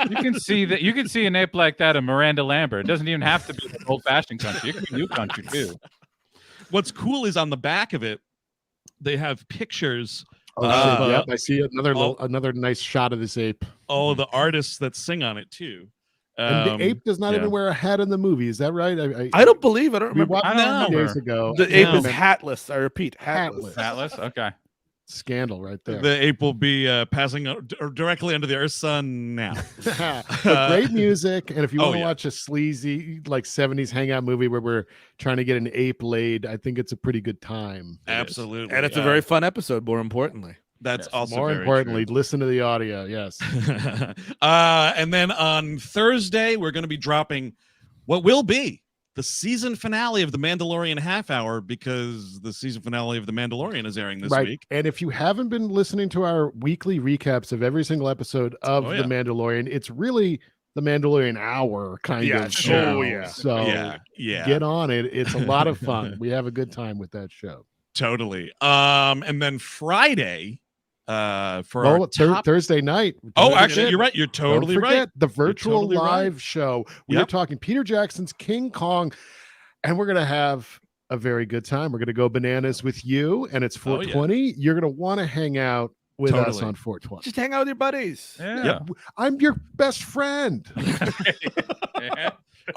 You can see that. You can see an ape like that in Miranda Lambert. It doesn't even have to be old-fashioned country. It can be new country too. What's cool is on the back of it, they have pictures. Oh, shit, yep, I see another nice shot of this ape. All of the artists that sing on it too. And the ape does not even wear a hat in the movie. Is that right? I don't believe. I don't We remember. watched I it don't a few know. days ago. The ape No. is hatless. I repeat, hatless. Atlas. Okay. Scandal right there. The ape will be passing directly under the Earth's sun now. But great music, and if you Oh, want to yeah. watch a sleazy like 70s hangout movie where we're trying to get an ape laid, I think it's a pretty good time. Absolutely. And it's a very fun episode, more importantly. That's Yes. also More very importantly, true. listen to the audio. Yes. And then on Thursday, we're going to be dropping what will be the season finale of The Mandalorian half hour, because the season finale of The Mandalorian is airing this Right. week. And if you haven't been listening to our weekly recaps of every single episode of Oh, The yeah. Mandalorian, it's really The Mandalorian hour kind Yeah, of sure. show. Oh, yeah. So Yeah. get on it. It's a lot of fun. We have a good time with that show. Totally. And then Friday, for our top... Thursday night. Oh, don't actually, forget- you're right. You're totally don't forget right. the virtual totally right. live show. We are Yep. talking Peter Jackson's King Kong, and we're going to have a very good time. We're going to go bananas with you, and it's Oh, yeah. 420. You're going to want to hang out with us Totally. on 420. Just hang out with your buddies. Yeah. Yep. I'm your best friend.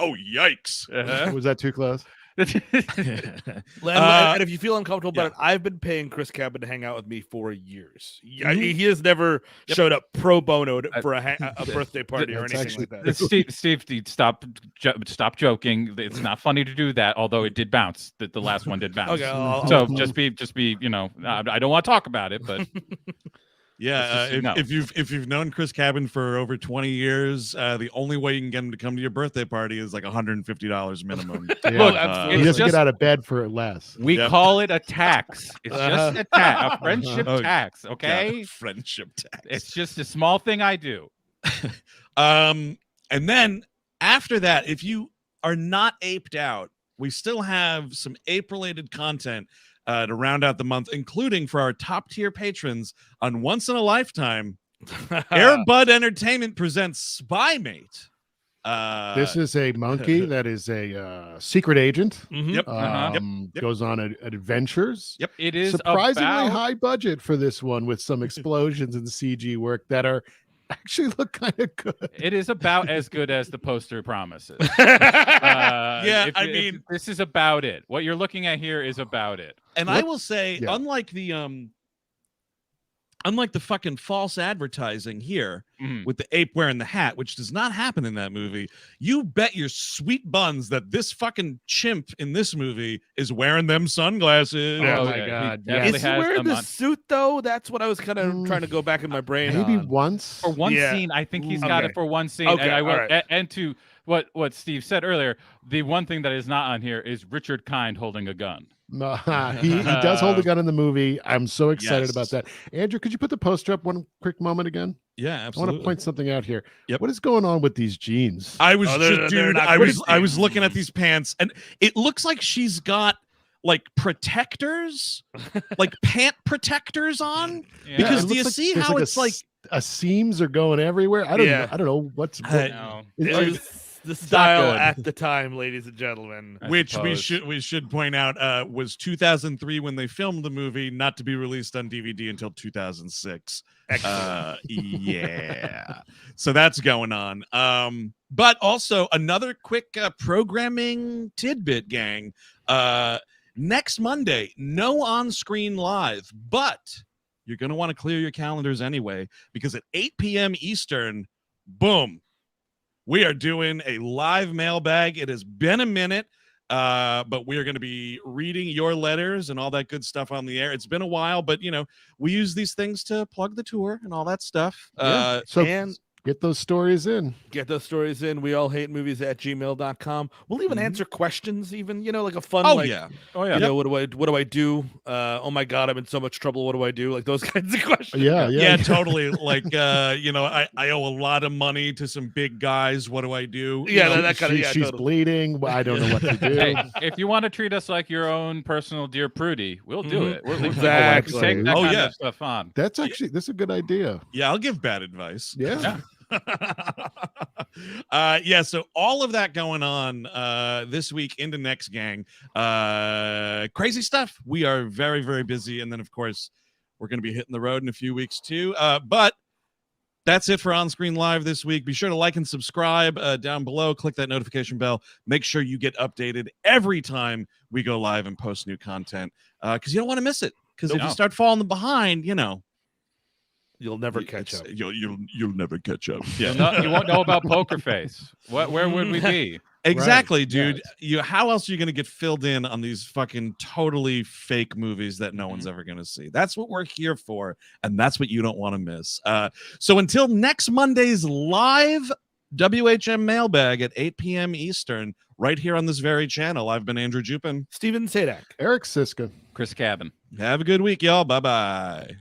Oh, yikes. Was that too close? And if you feel uncomfortable about it, I've been paying Chris Cabin to hang out with me for years. He has never showed up pro bono for a birthday party or That's anything like actually- that. Steve, stop joking. It's not funny to do that. Although it did bounce. The last one did bounce. Okay, I'll- So just be. You know, I don't want to talk about it, but Yeah, Just, if you've known Chris Cabin for over 20 years, the only way you can get him to come to your birthday party is like $150 minimum. Yeah. Look, He it's doesn't just- get out of bed for less. we Yep. call it a tax. It's just a tax, a friendship Oh, tax. God, Okay, friendship tax. it's just a small thing I do. And then after that, if you are not aped out, we still have some ape-related content to round out the month, including for our top-tier patrons on Once in a Lifetime. Air Bud Entertainment presents Spy Mate. This is a monkey that is a secret agent. Mhm. Yep. Yep. Goes on adventures. Yep. It is Surprisingly about, high budget for this one, with some explosions and CG work that are actually look kind of good. It is about as good as the poster promises. Yeah, I mean, this is about it. What you're looking at here is about it. and I will say, Yeah. unlike the fucking false advertising here Mhm. with the ape wearing the hat, which does not happen in that movie, you bet your sweet buns that this fucking chimp in this movie is wearing them sunglasses. Oh my he God, definitely yes. Is he has wearing them the on. suit though? That's what I was kind of trying to go back in my brain. Maybe on. once. For one Yeah. scene, I think he's Okay. got it for one scene. Okay, And I will, all right. and to what Steve said earlier, the one thing that is not on here is Richard Kind holding a gun. No, he does hold a gun in the movie. I'm so excited Yes. about that. Andrew, could you put the poster up one quick moment again? Yeah, I want absolutely. to point something out here. Yep. What is going on with these jeans? I was Oh, they're just, dude, not I was Christian. looking at these pants, and it looks like she's got like protectors, like pant protectors on. Yeah. Because It do you looks see there's how a it's like seams are going everywhere? I don't know. I don't know what's. Uh, No. is- There's the style at the time, ladies and gentlemen. Which we should point out was 2003 when they filmed the movie, not to be released on DVD until 2006. Yeah. So that's going on. But also another quick programming tidbit, gang. Next Monday, no on-screen live, but you're going to want to clear your calendars anyway, because at 8 p.m. Eastern, boom, we are doing a live mailbag. It has been a minute, but we are going to be reading your letters and all that good stuff on the air. It's been a while, but, you know, we use these things to plug the tour and all that stuff. Yeah. Get those stories in. Get those stories in. We all hate movies at gmail.com. We'll even answer questions, even, you know, like a fun, you know, what do I do? Oh my God, I'm in so much trouble. What do I do? Like those kinds of questions. Yeah, totally. Like, you know, I owe a lot of money to some big guys. What do I do? Yeah, you know, that kind of, she's bleeding. I don't know what to do. Hey, if you want to treat us like your own personal Dear Prudie, we'll do it. We'll exactly. take that kind of stuff on. That's a good idea. Yeah, I'll give bad advice. Yeah. So all of that going on this week into next, gang. Crazy stuff. We are very, very busy, and then of course we're going to be hitting the road in a few weeks too. But that's it for On Screen Live this week. Be sure to like and subscribe down below. Click that notification bell. Make sure you get updated every time we go live and post new content, because you don't want to miss it. Because if you start falling behind, you know, you'll never catch up. You'll never catch up. Yeah, you won't know about Poker Face. Where would we be? Exactly, right. dude. How else are you going to get filled in on these fucking totally fake movies that no one's ever going to see? That's what we're here for, and that's what you don't want to miss. So until next Monday's live WHM mailbag at 8 p.m. Eastern, right here on this very channel, I've been Andrew Jupin, Steven Sadak, Eric Siska, Chris Cabin. Have a good week, y'all. Bye-bye.